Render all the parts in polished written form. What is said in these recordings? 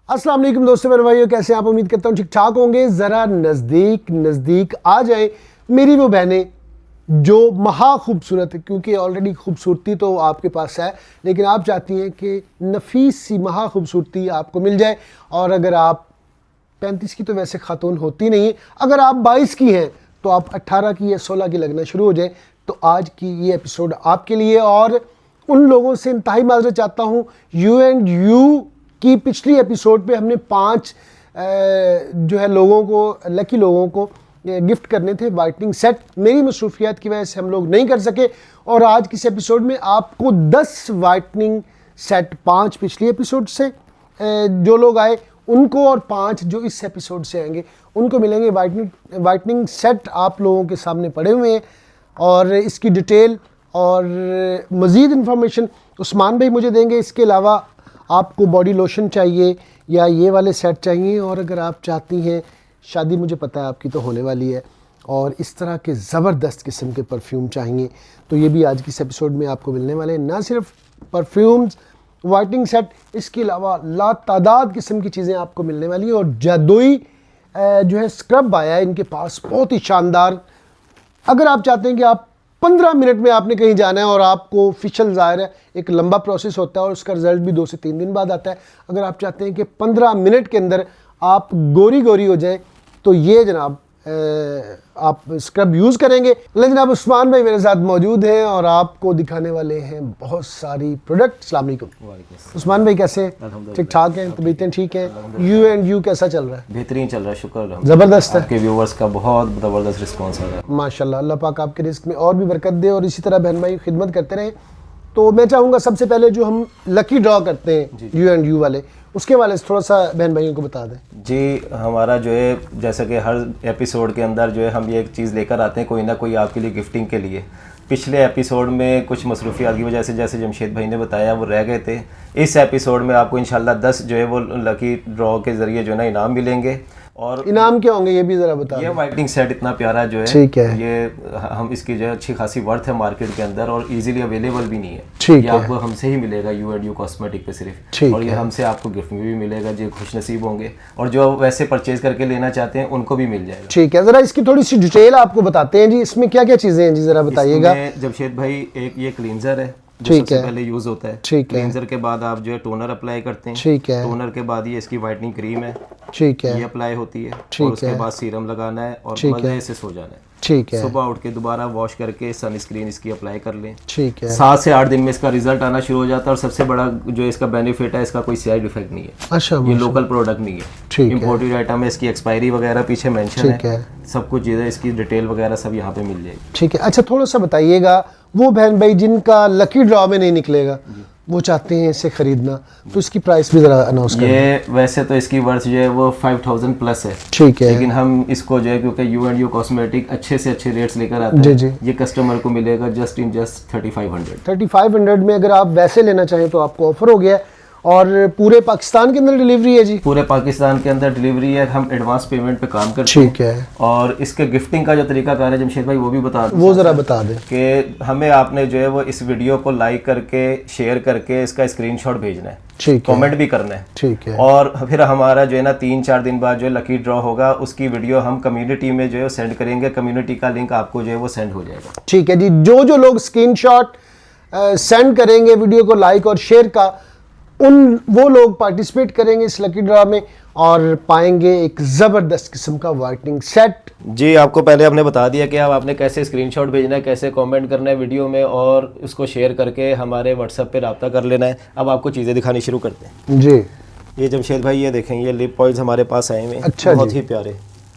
अस्सलाम वालेकुम दोस्तों, मेरे भाइयों, कैसे हैं आप? उम्मीद करता हूँ ठीक ठाक होंगे। ज़रा नज़दीक आ जाए मेरी वो बहनें जो महा खूबसूरत है, क्योंकि ऑलरेडी खूबसूरती तो आपके पास है, लेकिन आप चाहती हैं कि नफीस सी महा खूबसूरती आपको मिल जाए। और अगर आप 35 की तो वैसे खातून होती नहीं है, अगर आप 22 की हैं तो आप 18 की या 16 की लगना शुरू हो जाए, तो आज की ये एपिसोड आपके लिए। और उन लोगों से इंतहाई माजरत चाहता हूँ, यू की पिछली एपिसोड पे हमने 5 जो है लोगों को, लकी लोगों को गिफ्ट करने थे वाइटनिंग सेट। मेरी मसरूफियात की वजह से हम लोग नहीं कर सके, और आज किस एपिसोड में आपको 10 वाइटनिंग सेट, 5 पिछली एपिसोड से जो लोग आए उनको, और 5 जो इस एपिसोड से आएंगे उनको मिलेंगे वाइटनिंग सेट। आप लोगों के सामने पड़े हुए हैं, और इसकी डिटेल और मज़ीद इन्फॉर्मेशन उस्मान भाई मुझे देंगे। इसके अलावा आपको बॉडी लोशन चाहिए या ये वाले सेट चाहिए, और अगर आप चाहती हैं, शादी मुझे पता है आपकी तो होने वाली है, और इस तरह के ज़बरदस्त किस्म के परफ्यूम चाहिए, तो ये भी आज की इस एपिसोड में आपको मिलने वाले हैं। ना सिर्फ परफ्यूम्स, वाइटनिंग सेट, इसके अलावा लातादाद किस्म की चीज़ें आपको मिलने वाली हैं। और जादुई जो है स्क्रब आया है इनके पास, बहुत ही शानदार। अगर आप चाहते हैं कि आप 15 मिनट में आपने कहीं जाना है, और आपको फिशल ज़ाहिर है एक लंबा प्रोसेस होता है और उसका रिजल्ट भी 2 से 3 दिन बाद आता है। अगर आप चाहते हैं कि 15 मिनट के अंदर आप गोरी हो जाएं, तो ये जनाब आप स्क्रब यूज़ करेंगे। लेकिन जनाब उस्मान भाई मेरे साथ मौजूद हैं और आपको दिखाने वाले हैं बहुत सारी प्रोडक्ट। अस्सलाम वालेकुम उस्मान भाई, कैसे? ठीक ठाक हैं, तबीयतें ठीक हैं? यू कैसा चल रहा है? बेहतरीन चल रहा है, शुक्र। ज़बरदस्त है, आपके व्यूवर्स का बहुत ज़बरदस्त रिस्पांस आ रहा है माशाल्लाह। अल्लाह पाक आपके रिस्क में और भी बरकत दे, और इसी तरह बहन भाई खिदमत करते रहें। तो मैं चाहूँगा सबसे पहले जो हम लकी ड्रॉ करते हैं यू वाले, उसके वाले से थोड़ा सा बहन भाइयों को बता दें। जी। हमारा जो है, जैसे कि हर एपिसोड के अंदर जो है हम ये एक चीज़ लेकर आते हैं, कोई ना कोई आपके लिए गिफ्टिंग के लिए। पिछले एपिसोड में कुछ मसरूफियात की वजह से, जैसे जमशेद भाई ने बताया, वो रह गए थे। इस एपिसोड में आपको इंशाल्लाह 10 जो है वो लकी ड्रॉ के ज़रिए जो है ना इनाम मिलेंगे। और इनाम क्या होंगे ये भी ज़रा बता ये वाइटनिंग सेट इतना प्यारा जो है, ठीक है, ये हम इसकी जो है अच्छी खासी वर्थ है मार्केट के अंदर, और इजीली अवेलेबल भी नहीं है। ठीक ये है, आपको हमसे ही मिलेगा यू कॉस्मेटिक पे सिर्फ, और ये हमसे आपको गिफ्ट में भी मिलेगा, जो खुश नसीब होंगे, और जो वैसे परचेज करके लेना चाहते हैं उनको भी मिल जाएगा। ठीक है, ज़रा इसकी थोड़ी सी डिटेल आपको बताते हैं जी, इसमें क्या क्या चीज़ें हैं जी, ज़रा बताइएगा। जमशेद भाई, एक ये क्लींजर है जो ठीक सबसे है, पहले यूज होता है। ठीक है। क्लींजर के बाद आप जो है टोनर अप्लाई करते हैं। ठीक है, टोनर के बाद ये इसकी वाइटनिंग क्रीम है, ठीक है, ये अप्लाई होती है, ठीक और उसके है, बाद सीरम लगाना है, और ठीक मजे है, से सो जाना है। ठीक है, सुबह उठ के दोबारा वॉश करके सनस्क्रीन इसकी अप्लाई कर लें। ठीक है। 7 से 8 दिन में इसका रिजल्ट आना शुरू हो जाता है, और सबसे बड़ा जो इसका बेनिफिट है, इसका कोई साइड इफेक्ट नहीं है। अच्छा, ये लोकल प्रोडक्ट नहीं है, ठीक है, इम्पोर्टेड आइटम है। इसकी एक्सपायरी वगैरह पीछे मेंशन ठीक है, सब कुछ चीज़ें, इसकी डिटेल वगैरह सब यहाँ पे मिल जाएगी। ठीक है। अच्छा, थोड़ा सा बताइएगा, वो बहन भाई जिनका लकी ड्रॉ में नहीं निकलेगा, वो चाहते हैं इसे खरीदना, तो इसकी प्राइस भी ज़रा अनाउंस करें। ये वैसे तो इसकी वर्थ जो है वो 5000 प्लस है, ठीक है, लेकिन हम इसको जो है, क्योंकि यू कॉस्मेटिक अच्छे से अच्छे रेट्स लेकर आते जी हैं, जी, ये कस्टमर को मिलेगा जस्ट 3500। 3500 में अगर आप वैसे लेना चाहें तो आपको ऑफर हो गया है। और पूरे पाकिस्तान के अंदर डिलीवरी है जी? पूरे पाकिस्तान के अंदर डिलीवरी है। हम एडवांस पेमेंट पे काम करते ठीक है, और इसके गिफ्टिंग का जो तरीका कार है जमशेद भाई, वो भी बता दें। वो ज़रा बता दें कि हमें आपने जो है वो इस वीडियो को लाइक करके, शेयर करके इसका स्क्रीनशॉट भेजना है, ठीक है, कमेंट भी करना है, ठीक है, और फिर हमारा जो है ना 3-4 दिन बाद जो है लकी ड्रॉ होगा, उसकी वीडियो हम कम्युनिटी में जो है सेंड करेंगे। कम्युनिटी का लिंक आपको जो है वो सेंड हो जाएगा। ठीक है जी। जो लोग स्क्रीनशॉट सेंड करेंगे वीडियो को लाइक और शेयर का, वो लोग पार्टिसिपेट करेंगे इस लकी ड्रॉ में और पाएंगे एक ज़बरदस्त किस्म का वाइटनिंग सेट। जी, आपको पहले हमने बता दिया कि अब आपने कैसे स्क्रीनशॉट भेजना है, कैसे कमेंट करना है वीडियो में, और उसको शेयर करके हमारे व्हाट्सएप पे रब्ता कर लेना है। अब आपको चीज़ें दिखानी शुरू करते हैं जी। ये जमशेद भाई, ये देखें, ये लिप ऑयल्स हमारे पास आए हुए हैं। अच्छा, बहुत ही प्यारे।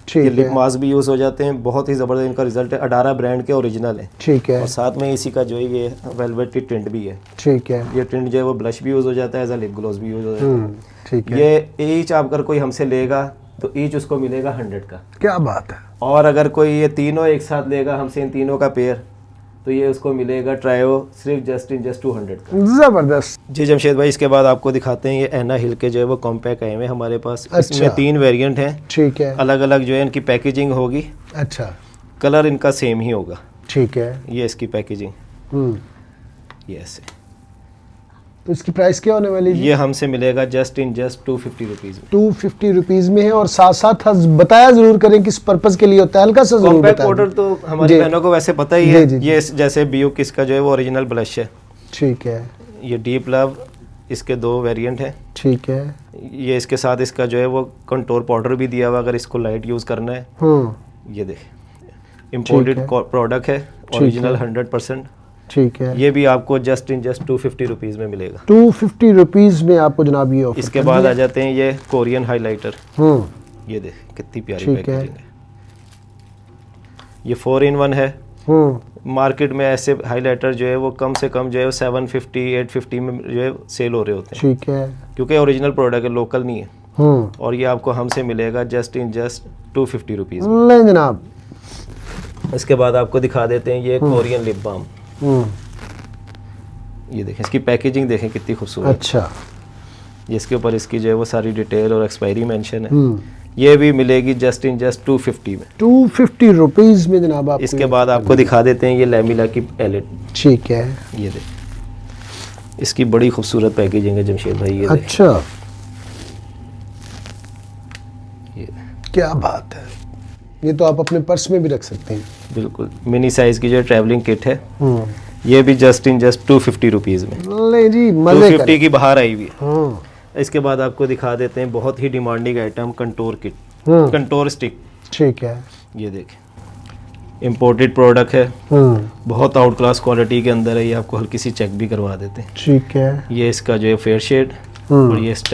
ये लिप मास्क भी यूज़ हो जाते हैं, बहुत ही ज़बरदस्त इनका रिजल्ट है। अडारा ब्रांड के ओरिजिनल है, ठीक है, और साथ में इसी का जो है ये वेलवेट टिंट भी है। ठीक है, ये टिंट जो है वो ब्लश भी यूज़ हो जाता है, एज अ लिप ग्लोस भी यूज़ हो जाता है। ठीक है। ये ईच अगर कोई हमसे लेगा तो ईच उसको मिलेगा 100 का। क्या बात है। और अगर कोई ये तीनों एक साथ लेगा हमसे, इन तीनों का पेयर, तो ये उसको मिलेगा ट्रायो सिर्फ जस्ट 200 का। ज़बरदस्त। जी जमशेद भाई, इसके बाद आपको दिखाते हैं ये एना हिल के जो है वो कॉम्पैक्ट आए हुए हमारे पास। अच्छा। इसमें 3 वेरिएंट हैं, ठीक है, अलग अलग जो है इनकी पैकेजिंग होगी। अच्छा, कलर इनका सेम ही होगा। ठीक है, ये इसकी पैकेजिंग ये ऐसे, तो इसकी प्राइस क्या होने वाली है? ये हमसे मिलेगा जस्ट 250 रुपीज़ में। 250 रुपीज़ में है। और साथ साथ बताया ज़रूर करें किस पर्पज़ के लिए होता है, हल्का सा ज़रूर कॉम्पैक्ट बता पाउडर दें। तो हमारी जी। बहनों को वैसे पता ही जी, है। जी, जी। ये जैसे BUK इसका जो है वो ओरिजिनल ब्लश है। ठीक है, ये डीप लव, इसके 2 वेरिएंट हैं। ठीक है। ये इसके साथ इसका जो है वो कंटूर पाउडर भी दिया हुआ, अगर इसको लाइट यूज़ करना है। ये देख इम्पोर्टेड है। प्रोडक्ट है, ओरिजिनल 100%। ठीक है। ये भी आपको जस्ट 250 रुपीज़ में मिलेगा। 250 रुपीज़ में आपको जनाब ये ऑफर। इसके बाद आ जाते हैं ये कोरियन हाइलाइटर। ये देख कितनी प्यारी ठीक है। पैकेजिंग है। ये 4-in-1 है। मार्केट में ऐसे हाइलाइटर जो है वो कम से कम जो है 750 850 में जो है सेल हो रहे होते हैं, ठीक है। क्योंकि ओरिजिनल प्रोडक्ट है, लोकल नहीं है। और ये आपको हमसे मिलेगा जस्ट 250 रुपीज़ में। ले जनाब। इसके बाद आपको दिखा देते हैं ये कोरियन लिप बाम। ये देखें, इसकी पैकेजिंग देखें कितनी खूबसूरत। अच्छा। जिसके ऊपर इसकी जो है वो सारी डिटेल और एक्सपायरी मेंशन है। ये भी मिलेगी जस्ट 250 में। 250 रुपीज़ में जनाब आपको। इसके बाद आपको दिखा देते हैं ये लैमिला की पैलेट। ठीक है। ये देख, इसकी बड़ी खूबसूरत पैकेजिंग है जमशेद भाई। ये देख, अच्छा, ये क्या बात है। ये तो आप अपने पर्स में भी रख सकते हैं। बिल्कुल मिनी साइज की जो ट्रैवलिंग किट है। ये भी जस्ट 250 रुपीज़ में। ले जी, मजे 250 की बाहर आई हुई है। हाँ। इसके बाद आपको दिखा देते हैं बहुत ही demanding item contour kit, contour stick. ठीक है। ये देखें, इम्पोर्टेड प्रोडक्ट है, बहुत आउट क्लास क्वालिटी के अंदर है। ये आपको हल्की सी चेक भी करवा देते हैं। ठीक है। ये इसका जो है फेयर शेड और ये इस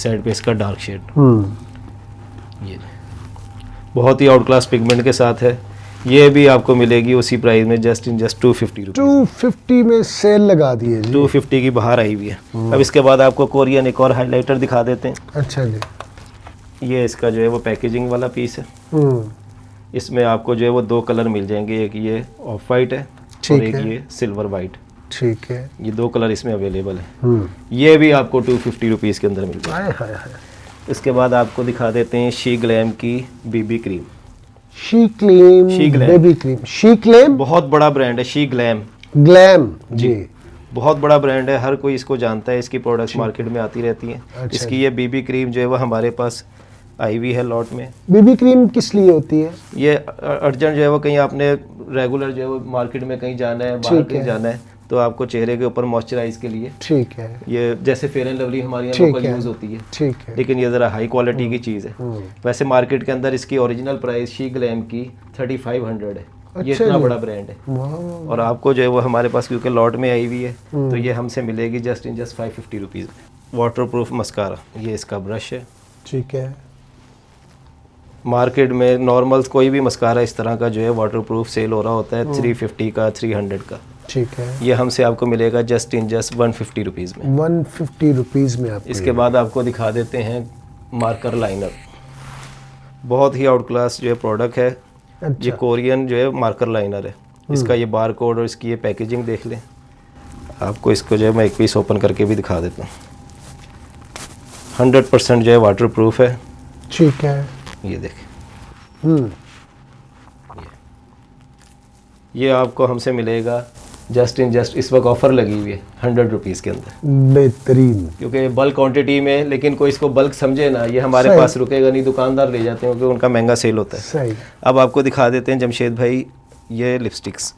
साइड पे इसका डार्क शेड। ये बहुत ही आउट क्लास पिगमेंट के साथ है। ये भी आपको मिलेगी उसी प्राइस में जस्ट 250 रुपीज़। 250 में सेल लगा दी है जी। 250 की बाहर आई हुई है। अब इसके बाद आपको कोरियन एक और हाइलाइटर दिखा देते हैं। अच्छा जी। ये इसका जो है वो पैकेजिंग वाला पीस है। इसमें आपको जो है वो 2 कलर मिल जाएंगे, एक ये ऑफ वाइट है और एक ये सिल्वर वाइट। ठीक है। ये 2 कलर इसमें अवेलेबल है। ये भी आपको 250 रुपीज़ के अंदर मिल जाएगा। हाय हाय हाय। इसके बाद आपको दिखा देते हैं शी ग्लैम की BB cream. She claim baby cream. She claim बहुत बड़ा ब्रांड है, शी ग्लैम। ग्लैम जी। बहुत बड़ा ब्रांड है, हर कोई इसको जानता है। इसकी प्रोडक्ट्स मार्केट में आती रहती हैं। अच्छा। इसकी ये BB क्रीम जो है वो हमारे पास आई हुई है लॉट में। बेबी क्रीम किस लिए होती है? ये अर्जेंट जो है वो कहीं आपने रेगुलर जो है वो मार्केट में कहीं जाना है, बाहर कहीं जाना है, तो आपको चेहरे के ऊपर मॉइस्चराइज के लिए। ठीक है। ये जैसे फेयर एंड लवली हमारे यहाँ लोकल यूज़ होती है। ठीक है। लेकिन ये ज़रा हाई क्वालिटी की चीज़ है। वैसे मार्केट के अंदर इसकी ओरिजिनल प्राइस शी ग्लैम की 3500 है। ये इतना बड़ा ब्रांड है। और आपको जो है वो हमारे पास क्योंकि लॉट में आई हुई है, तो ये हमसे मिलेगी just 550 rupees. Water proof mascara, ये इसका ब्रश है। ठीक है। मार्केट में नॉर्मल कोई भी मस्कारा इस तरह का जो है वाटर प्रूफ सेल हो रहा होता है 350 का, 300 का। ठीक है। ये हमसे आपको मिलेगा जस्ट 150 रुपीज़ में। 150 रुपीज़ में आपको। इसके बाद आपको दिखा देते हैं मार्कर लाइनर। बहुत ही आउट क्लास जो है प्रोडक्ट है। ये कोरियन जो है मार्कर लाइनर है। इसका ये बार कोड और इसकी ये पैकेजिंग देख लें। आपको इसको जो है मैं एक पीस ओपन करके भी दिखा देता हूँ। 100% जो है वाटर प्रूफ है। ठीक है। ये देखें, ये आपको हमसे मिलेगा जस्ट इस वक्त ऑफर लगी हुई है 100 रुपीज़ के अंदर। बेहतरीन। क्योंकि बल्क क्वांटिटी में, लेकिन कोई इसको बल्क समझे ना, ये हमारे सही। पास रुकेगा नहीं, दुकानदार ले जाते हैं क्योंकि उनका महंगा सेल होता है। सही। अब आपको दिखा देते हैं जमशेद भाई ये लिपस्टिक्स।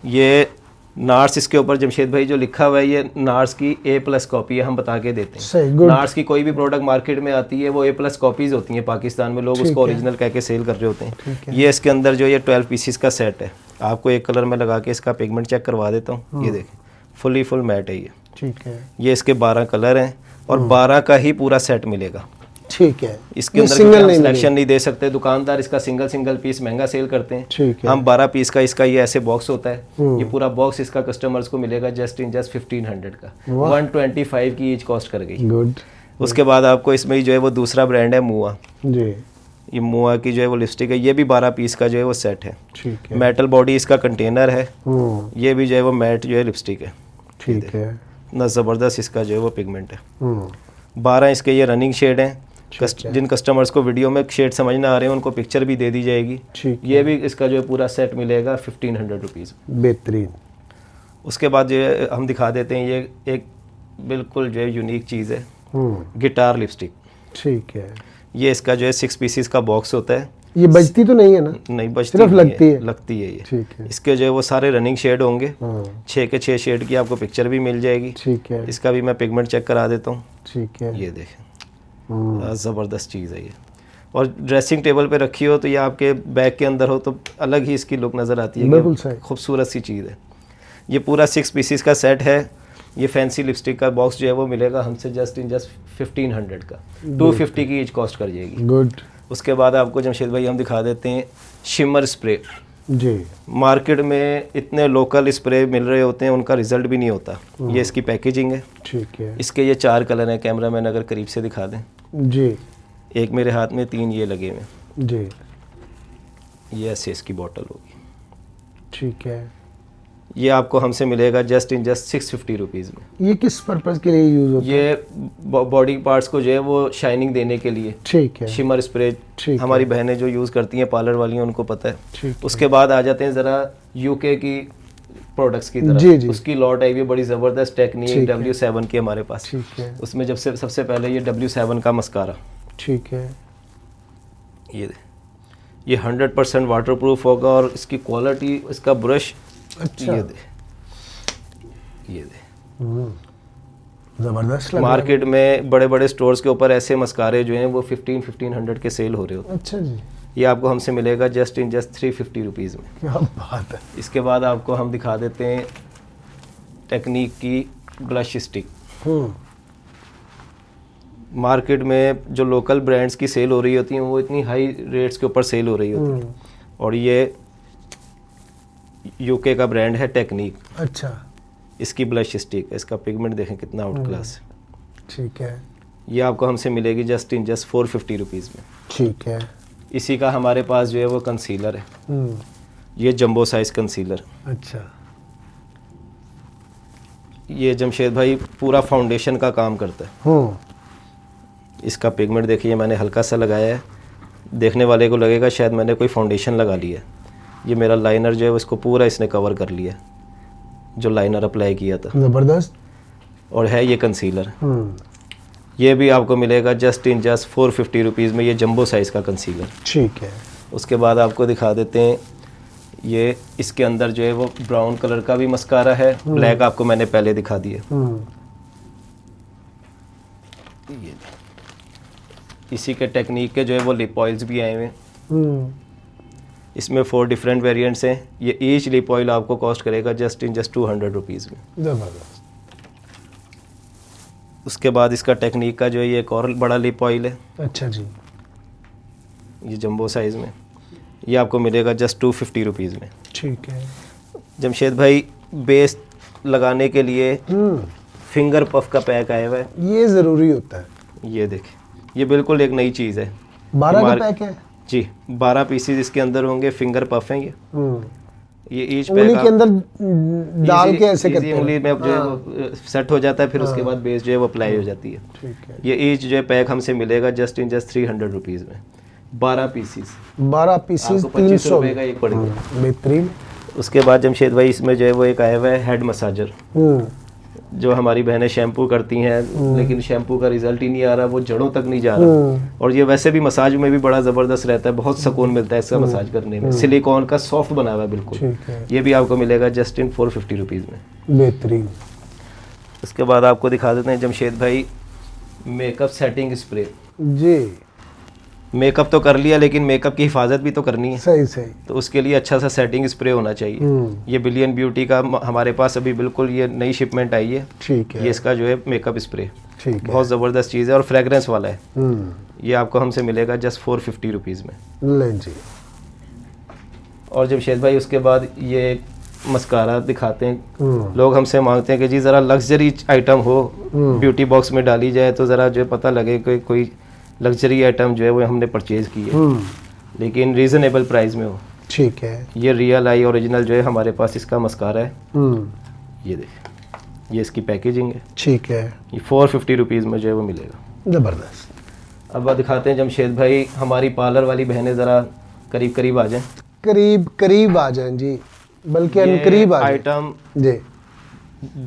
ये नार्स इसके ऊपर जमशेद भाई जो लिखा हुआ है, ये नार्स की A+ कॉपी है, हम बता के देते हैं। सही, गुड। नार्स की कोई भी प्रोडक्ट मार्केट में आती है वो A+ कॉपीज होती हैं पाकिस्तान में, लोग उसको ओरिजिनल कह के सेल कर रहे होते हैं। ये इसके अंदर जो ये 12 पीसीस का सेट है। आपको एक कलर में लगा के इसका पिगमेंट चेक करवा देता हूँ। ये देखें, फुल मैट है ये। ठीक है। ये इसके 12 कलर हैं और 12 का ही पूरा सेट मिलेगा। ठीक है। इसके अंदर सिंगल सिलेक्शन नहीं दे सकते, दुकानदार इसका सिंगल पीस महंगा सेल करते हैं। ठीक है। हम 12 पीस का इसका ये ऐसे बॉक्स होता है। ये पूरा बॉक्स इसका कस्टमर्स को मिलेगा जस्ट 1500 का। 125 की ईच कॉस्ट कर गई। गुड। उसके बाद आपको इसमें जो है वो दूसरा ब्रांड है मुआ। जी। ये मुआ की जो है वो लिपस्टिक है। ये भी 12 पीस का जो है वो सेट है। ठीक है। मेटल बॉडी इसका कंटेनर है। ये भी जो है वो मैट जो है लिपस्टिक है। ठीक है। ना ज़बरदस्त इसका जो है वो पिगमेंट है। 12 इसके ये रनिंग शेड हैं। जिन कस्टमर्स को वीडियो में शेड समझ ना आ रहे हैं उनको पिक्चर भी दे दी जाएगी। ठीक। ये भी इसका जो है पूरा सेट मिलेगा 1500 रुपीज़। बेहतरीन। उसके बाद जो है हम दिखा देते हैं, ये एक बिल्कुल जो है यूनिक चीज़ है, गिटार लिपस्टिक। ठीक है, ये इसका जो है 6 पीसीस का बॉक्स होता है। ये बजती तो नहीं है ना? नहीं बजती, सिर्फ नहीं लगती है। लगती है ये। ठीक है। इसके जो है वो सारे रनिंग शेड होंगे, हाँ, 6 के 6 शेड की आपको पिक्चर भी मिल जाएगी। ठीक है, इसका भी मैं पिगमेंट चेक करा देता हूँ। ठीक है। ये देखें, ज़बरदस्त चीज़ है ये। और ड्रेसिंग टेबल पे रखी हो तो या आपके बैग के अंदर हो तो अलग ही इसकी लुक नज़र आती है। बिल्कुल सही। खूबसूरत सी चीज़ है। ये पूरा 6 पीसीस का सेट है। ये फैंसी लिपस्टिक का बॉक्स जो है वो मिलेगा हमसे जस्ट 1500 का, 250 की ईच कॉस्ट कर जाएगी। गुड उसके बाद आपको जमशेद भाई हम दिखा देते हैं शिमर स्प्रे। जी। मार्केट में इतने लोकल स्प्रे मिल रहे होते हैं, उनका रिजल्ट भी नहीं होता। ये इसकी पैकेजिंग है। ठीक है इसके ये 4 कलर हैं। कैमरामैन अगर करीब से दिखा दें। जी। एक मेरे हाथ में, 3 ये लगे हुए हैं। जी। ये ऐसे इसकी बॉटल होगी। ठीक है। ये आपको हमसे मिलेगा जस्ट 650 रुपीज़ में। ये किस पर्पज़ के लिए यूज़ होता है? ये बॉडी पार्ट्स को जो है वो शाइनिंग देने के लिए ठीक है। शिमर स्प्रे ठीक हमारी बहनें जो यूज़ करती हैं, पार्लर वाली हैं, उनको पता है। ठीक है। उसके बाद आ जाते हैं ज़रा यूके की प्रोडक्ट्स की तरफ। जी, जी। उसकी लॉट आई हुई है बड़ी ज़बरदस्त टेक्निक ठीक है। W7 की हमारे पास। ठीक है। उसमें जब से सबसे पहले ये W7 का मस्कारा, ठीक है। ये 100% वाटरप्रूफ होगा और इसकी क्वालिटी, इसका ब्रश, अच्छा। ये दे ज़बरदस्त लग रहा है। मार्केट में बड़े बड़े स्टोर्स के ऊपर ऐसे मस्कारे जो हैं वो 1500 के सेल हो रहे होते हैं। अच्छा जी, ये आपको हमसे मिलेगा जस्ट 350 रुपीज़ में। क्या बात है। इसके बाद आपको हम दिखा देते हैं टेक्निक की ब्लश स्टिक। मार्केट में जो लोकल ब्रांड्स की सेल हो रही होती हैं वो इतनी हाई रेट्स के ऊपर सेल हो रही होती हैं, और ये यूके का ब्रांड है टेक्निक। अच्छा। इसकी ब्लश स्टिक है। इसका पिगमेंट देखें कितना आउट क्लास है। ठीक है। ये आपको हमसे मिलेगी जस्ट 450 रुपीज़ में। ठीक है। इसी का हमारे पास जो है वो कंसीलर है। ये जंबो साइज कंसीलर। अच्छा। ये जमशेद भाई पूरा फाउंडेशन का काम करता है। इसका पिगमेंट देखिए, मैंने हल्का सा लगाया है, देखने वाले को लगेगा शायद मैंने कोई फाउंडेशन लगा लिया। ये मेरा लाइनर जो है उसको पूरा इसने कवर कर लिया, जो लाइनर अप्लाई किया था। ज़बरदस्त। और है ये कंसीलर। ये भी आपको मिलेगा जस्ट 450 रुपीज़ में, ये जंबो साइज़ का कंसीलर। ठीक है। उसके बाद आपको दिखा देते हैं, ये इसके अंदर जो है वो ब्राउन कलर का भी मस्कारा है। ब्लैक आपको मैंने पहले दिखा दिया। ये इसी के टेक्निक के जो है वो लिप ऑयल्स भी आए हुए हैं। इसमें 4 डिफरेंट वेरिएंट्स हैं। ये ईच लिप ऑयल आपको कॉस्ट करेगा जस्ट 200 रुपीज़ में। ज़बरदस्त। उसके बाद इसका टेक्निक का जो है ये एक और बड़ा लिप ऑयल है। अच्छा जी। ये जंबो साइज़ में, ये आपको मिलेगा जस्ट 250 रुपीज़ में। ठीक है। जमशेद भाई बेस लगाने के लिए फिंगर पफ का पैक आया हुआ है। ये ज़रूरी होता है। ये देखें, ये बिल्कुल एक नई चीज़ है। 12 का पैक है जी, 12 पीसीज इसके अंदर होंगे। फिंगर पफ हैं ये ईच पैक उंगली के अंदर डाल के ऐसे करते हैं। उंगली में जो है वो सेट हो जाता है, फिर उसके बाद बेस जो है वो अप्लाई हो जाती है। ठीक है। ये ईच जो है पैक हमसे मिलेगा जस्ट 300 रुपीज़ में। 12 पीसीज 12 पीसीज 25 300 रुपये का एक पड़ेगा। बेहतरीन। उसके बाद जमशेद भाई इसमें जो है वो एक आया हुआ है हेड मसाजर, जो हमारी बहनें शैम्पू करती हैं लेकिन शैम्पू का रिजल्ट ही नहीं आ रहा, वो जड़ों तक नहीं जा रहा। और ये वैसे भी मसाज में भी बड़ा ज़बरदस्त रहता है, बहुत सुकून मिलता है इसका मसाज करने में। सिलिकॉन का सॉफ्ट बना हुआ है बिल्कुल। ठीक है। ये भी आपको मिलेगा जस्ट 450 रुपीज़ में। बेहतरीन। उसके बाद आपको दिखा देते हैं जमशेद भाई मेकअप सेटिंग स्प्रे। जी। मेकअप तो कर लिया लेकिन मेकअप की हिफाजत भी तो करनी है, सही सही। तो उसके लिए अच्छा सा सेटिंग स्प्रे होना चाहिए। ये बिलियन ब्यूटी का हमारे पास अभी बिल्कुल ये नई शिपमेंट आई है। ठीक है। ये इसका जो है मेकअप स्प्रे ठीक है। बहुत ज़बरदस्त चीज़ है और फ्रेगरेंस वाला है। ये आपको हमसे मिलेगा जस्ट 450 रुपीज़ में। लें जी। और जमशेद भाई उसके बाद ये मस्कारा दिखाते हैं। लोग हमसे मांगते हैं कि जी ज़रा लग्जरी आइटम हो, ब्यूटी बॉक्स में डाली जाए तो ज़रा जो है पता लगे कि कोई लग्जरी आइटम जो है वो हमने परचेज़ की है, लेकिन रीज़नेबल प्राइस में हो। ठीक है। ये रियल आई ओरिजिनल जो है हमारे पास इसका मस्कारा है। ये देखिए, ये इसकी पैकेजिंग है। ठीक है। ये 450 रुपीज़ में जो है वो मिलेगा। ज़बरदस्त। अब दिखाते हैं जमशेद भाई, हमारी पार्लर वाली बहनें ज़रा करीब करीब आ जाएं। करीब करीब आ जाएं जी, बल्कि अनकरीब आ जाएं। आइटम जी।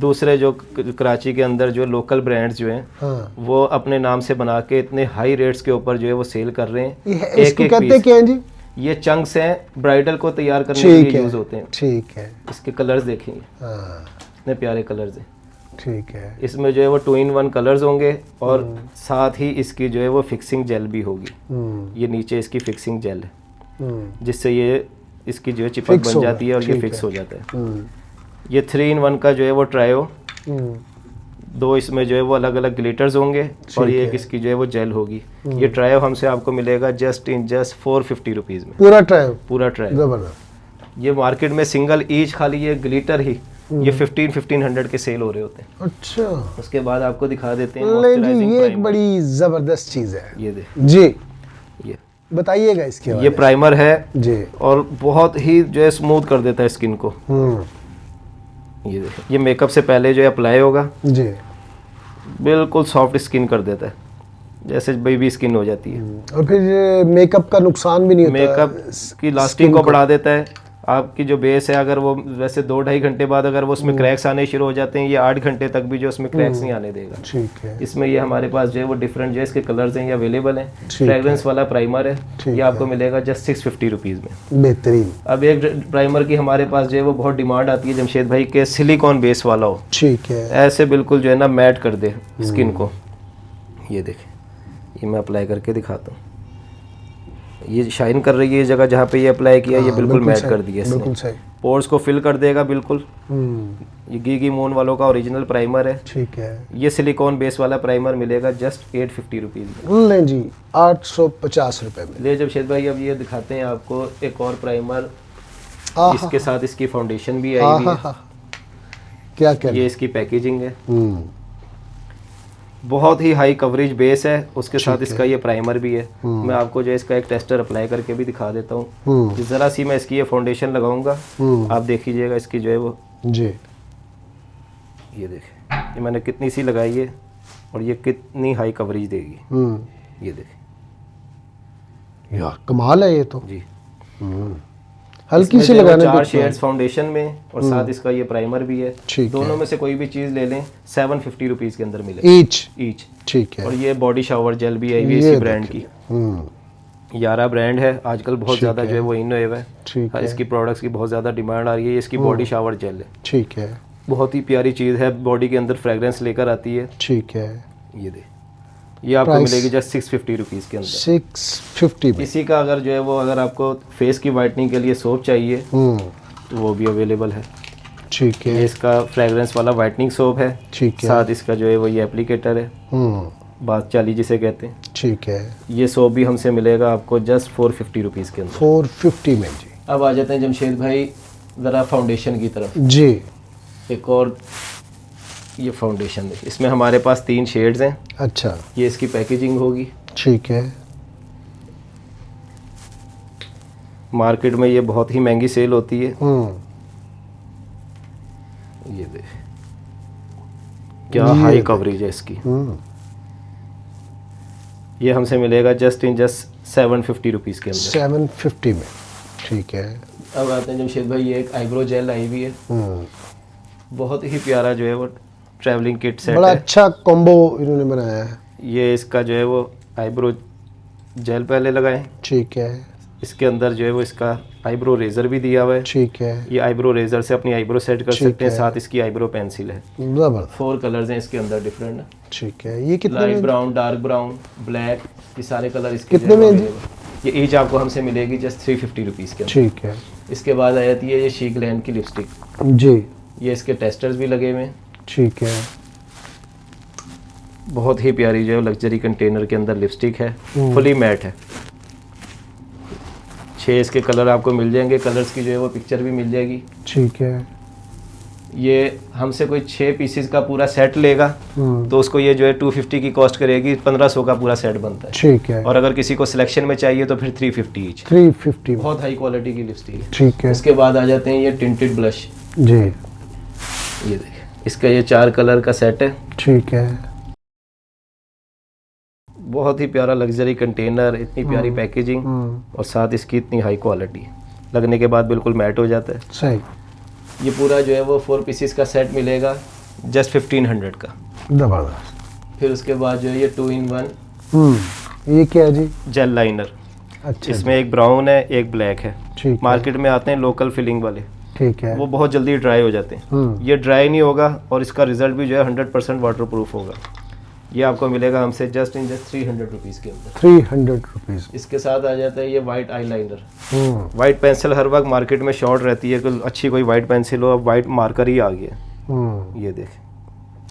दूसरे जो कराची के अंदर जो लोकल ब्रांड्स जो हैं हाँ, वो अपने नाम से बना के इतने हाई रेट्स के ऊपर जो है वो सेल कर रहे हैं। इसको कहते हैं क्या है जी? ये चंक्स हैं, ब्राइडल को तैयार करने के ठीक लिए है, यूज होते हैं। ठीक है। इसके कलर्स देखेंगे, हाँ, इतने प्यारे कलर्स हैं। ठीक है। इसमें जो है वो 2-in-1 कलर्स होंगे और साथ ही इसकी जो है वो फिक्सिंग जेल भी होगी। हम्म, ये नीचे इसकी फिक्सिंग जेल है जिससे जिससे ये इसकी जो है चिपक Fix बन होगा, जाती है और ये ठीक फिक्स है। हो जाता है। ये 3-in-1 का जो है वो ट्रायो, दो इसमें जो है वो अलग अलग ग्लिटर्स होंगे और ये एक इसकी जो है वो जेल होगी। ये ट्रायो हमसे आपको मिलेगा जस्ट 450 रुपीज़ में, पूरा ट्राई पूरा ट्रायो। जबरदस्त। ये मार्केट में सिंगल ईच खाली ये ग्लिटर ही ये 1500 के सेल हो रहे होते हैं। अच्छा, उसके बाद आपको दिखा देते हैं ले जी, मॉइस्चराइजिंग ये एक प्राइमर। बड़ी जबरदस्त चीज है ये दे, जी, ये बताइएगा इसके ये बारे प्राइमर है में। जी। और बहुत ही जो है स्मूथ कर देता है स्किन को। ये देखिए, ये मेकअप से पहले जो है अप्लाई होगा, जी। बिल्कुल सॉफ्ट स्किन कर देता है, जैसे बेबी स्किन हो जाती है। और फिर मेकअप का नुकसान भी नहीं होता, मेकअप की लास्टिंग को बढ़ा देता है। आपकी जो बेस है अगर वो वैसे 2-2.5 घंटे बाद अगर वो उसमें क्रैक्स आने शुरू हो जाते हैं, ये 8 घंटे तक भी जो उसमें क्रैक्स नहीं आने देगा। ठीक है। इसमें ये हमारे पास जो है वो डिफरेंट जो है इसके कलर्स हैं, ये अवेलेबल हैं। ठीक फ्रेग्रेंस वाला प्राइमर है, ठीक ये आपको मिलेगा जस्ट 650 रुपीज़ में। बेहतरीन। अब एक प्राइमर की हमारे पास जो है वो बहुत डिमांड आती है जमशेद भाई के, सिलिकॉन बेस वाला हो, ठीक है। ऐसे बिल्कुल जो है ना मैट कर दे स्किन को। ये देखें, ये मैं अप्लाई करके दिखाता हूँ। ये शाइन कर रही है, ये जगह जहाँ पे ये अप्लाई किया ये बिल्कुल मैट कर दिया बिल्कुल इसने। सही। पोर्स को फिल कर देगा बिल्कुल। ये गीगी मून वालों का ओरिजिनल प्राइमर है। ठीक है। ये सिलिकॉन बेस वाला प्राइमर मिलेगा जस्ट 850 रुपीज़ में। लें जी, 850 रुपए में। ले जमशेद भाई, अब ये दिखाते हैं आपको एक और प्राइमर, आहा, इसके साथ इसकी फाउंडेशन भी आई हुई है। आहा, क्या क्या। ये इसकी पैकेजिंग है, बहुत ही हाई कवरेज बेस है, उसके साथ इसका ये प्राइमर भी है। मैं आपको जो है इसका एक टेस्टर अप्लाई करके भी दिखा देता हूँ। ज़रा सी मैं इसकी ये फाउंडेशन लगाऊंगा, आप देख लीजिएगा इसकी जो है वो। जी। ये देखें, ये मैंने कितनी सी लगाई है और ये कितनी हाई कवरेज देगी। ये देखें यार, कमाल है ये तो जी। हल्की सी लगाने 4 पे। शेड्स फाउंडेशन में और साथ इसका ये प्राइमर भी है। ठीक दोनों है। में से कोई भी चीज़ ले लें 750 रुपीज़ के अंदर मिलेगा ईच। ठीक है। और ये बॉडी शावर जेल भी आई हुई है ये इसी ब्रांड की। यारा ब्रांड है, आजकल बहुत ज़्यादा जो है वो इन हुआ है। ठीक है। इसकी प्रोडक्ट्स की बहुत ज़्यादा डिमांड आ रही है। ये इसकी बॉडी शावर जेल है, ठीक है। बहुत ही प्यारी चीज़ है, बॉडी के अंदर फ्रेगरेंस लेकर आती है। ठीक है। ये दे, ये आपको Price? मिलेगी जस्ट 650 रुपीज़ के अंदर। 650 में। इसी का अगर जो है वो अगर आपको फेस की वाइटनिंग के लिए सोप चाहिए तो वो भी अवेलेबल है। ठीक ये है। इसका फ्रेगरेंस वाला वाइटनिंग सोप है, ठीक है। साथ इसका जो है वो ये एप्लीकेटर है, बात चाली जिसे कहते हैं। ठीक है। ये सोप भी हमसे मिलेगा आपको जस्ट 450 रुपीज़ के अंदर। 450 में जी। अब आ जाते हैं जमशेद भाई ज़रा फाउंडेशन की तरफ। जी। एक और ये फाउंडेशन है, इसमें हमारे पास 3 शेड्स हैं। अच्छा। ये इसकी पैकेजिंग होगी। ठीक है। मार्केट में ये बहुत ही महंगी सेल होती है। ये देख क्या हाई कवरेज है इसकी। ये हमसे मिलेगा जस्ट 750 रुपीज़ के अंदर। 750 में। ठीक है। अब आते हैं जमशेद भाई, ये एक आईब्रो जेल आई हुई है, बहुत ही प्यारा जो है वो ट्रैवलिंग किट सेट बड़ा है। अच्छा कॉम्बो इन्होंने बनाया है। ये इसका जो है वो आईब्रो जेल पहले लगाएं, ठीक है। इसके अंदर जो है वो इसका आईब्रो रेजर भी दिया हुआ है। ठीक है। ये आईब्रो रेजर से अपनी आईब्रो सेट कर ठीक सकते हैं। है। साथ इसकी आईब्रो पेंसिल है। जबरदस्त। 4 कलर्स हैं इसके अंदर डिफरेंट। ठीक है। ये कितने लाइट में? ब्राउन, डार्क ब्राउन, ब्लैक, ये सारे कलर इसके कितने जो है में जी? available। ये ईच आपको हमसे मिलेगी जस्ट 350 रुपीज़ के अंदर। ठीक है। इसके बाद आ जाती है ये शीक लैंड की लिपस्टिक। जी। ये इसके टेस्टर्स भी लगे हुए हैं। ठीक है। बहुत ही प्यारी जो है लग्जरी कंटेनर के अंदर लिपस्टिक है, फुली मैट है। 6 इसके कलर आपको मिल जाएंगे, कलर्स की जो है वो पिक्चर भी मिल जाएगी। ठीक है। ये हमसे कोई 6 पीसेस का पूरा सेट लेगा तो उसको ये जो है 250 की कॉस्ट करेगी, 1500 का पूरा सेट बनता है। ठीक है। और अगर किसी को सिलेक्शन में चाहिए तो फिर 350 ईच। 350 में। बहुत हाई क्वालिटी की लिपस्टिक है। ठीक है। इसके बाद आ जाते हैं ये टिंटेड ब्लश। जी। ये देखिए, इसका ये 4 कलर का सेट है। ठीक है। बहुत ही प्यारा लग्जरी कंटेनर, इतनी प्यारी पैकेजिंग और साथ इसकी इतनी हाई क्वालिटी, लगने के बाद बिल्कुल मैट हो जाता है। सही। ये पूरा जो है वो 4 पीसेस का सेट मिलेगा जस्ट 1500 का। ज़बरदस्त। फिर उसके बाद जो है ये 2-in-1 ये क्या है जी? Jail liner. अच्छा इसमें एक ब्राउन है एक ब्लैक है। ठीक है। मार्केट में आते हैं लोकल फिलिंग वाले, ठीक है। वो बहुत जल्दी ड्राई हो जाते हैं। ये ड्राई नहीं होगा और इसका रिजल्ट भी जो है 100% वाटरप्रूफ होगा। ये आपको मिलेगा हमसे जस्ट 300 रुपीज़ के अंदर। 300 रुपीज़। इसके साथ आ जाता है ये white eyeliner. White pencil हर वक्त मार्केट में शॉर्ट रहती है, कोई अच्छी कोई वाइट पेंसिल हो, अब वाइट मार्कर ही आ गया। ये देखें,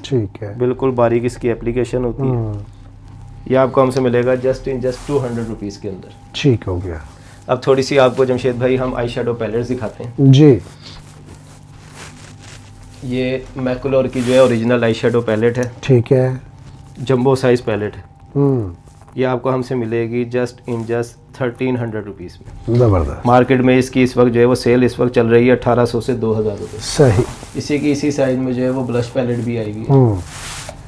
ठीक है। बिल्कुल बारीक इसकी एप्लीकेशन होती है। ये आपको हमसे मिलेगा जस्ट 200 रुपीज़ के अंदर। ठीक हो गया। अब थोड़ी सी आपको जमशेद भाई हम आई शेडो पैलेट्स दिखाते हैं जी। ये मैकुलर की जो है ओरिजिनल आई शेडो पैलेट है, ठीक है। जंबो साइज पैलेट है। ये आपको हमसे मिलेगी जस्ट 1300 रुपीज़ में। ज़बरदस्त। मार्केट में इसकी इस वक्त जो है वो सेल इस वक्त चल रही है 1800 से 2000 रुपये। सही। इसी की इसी साइज में जो है वो ब्लश पैलेट भी आएगी।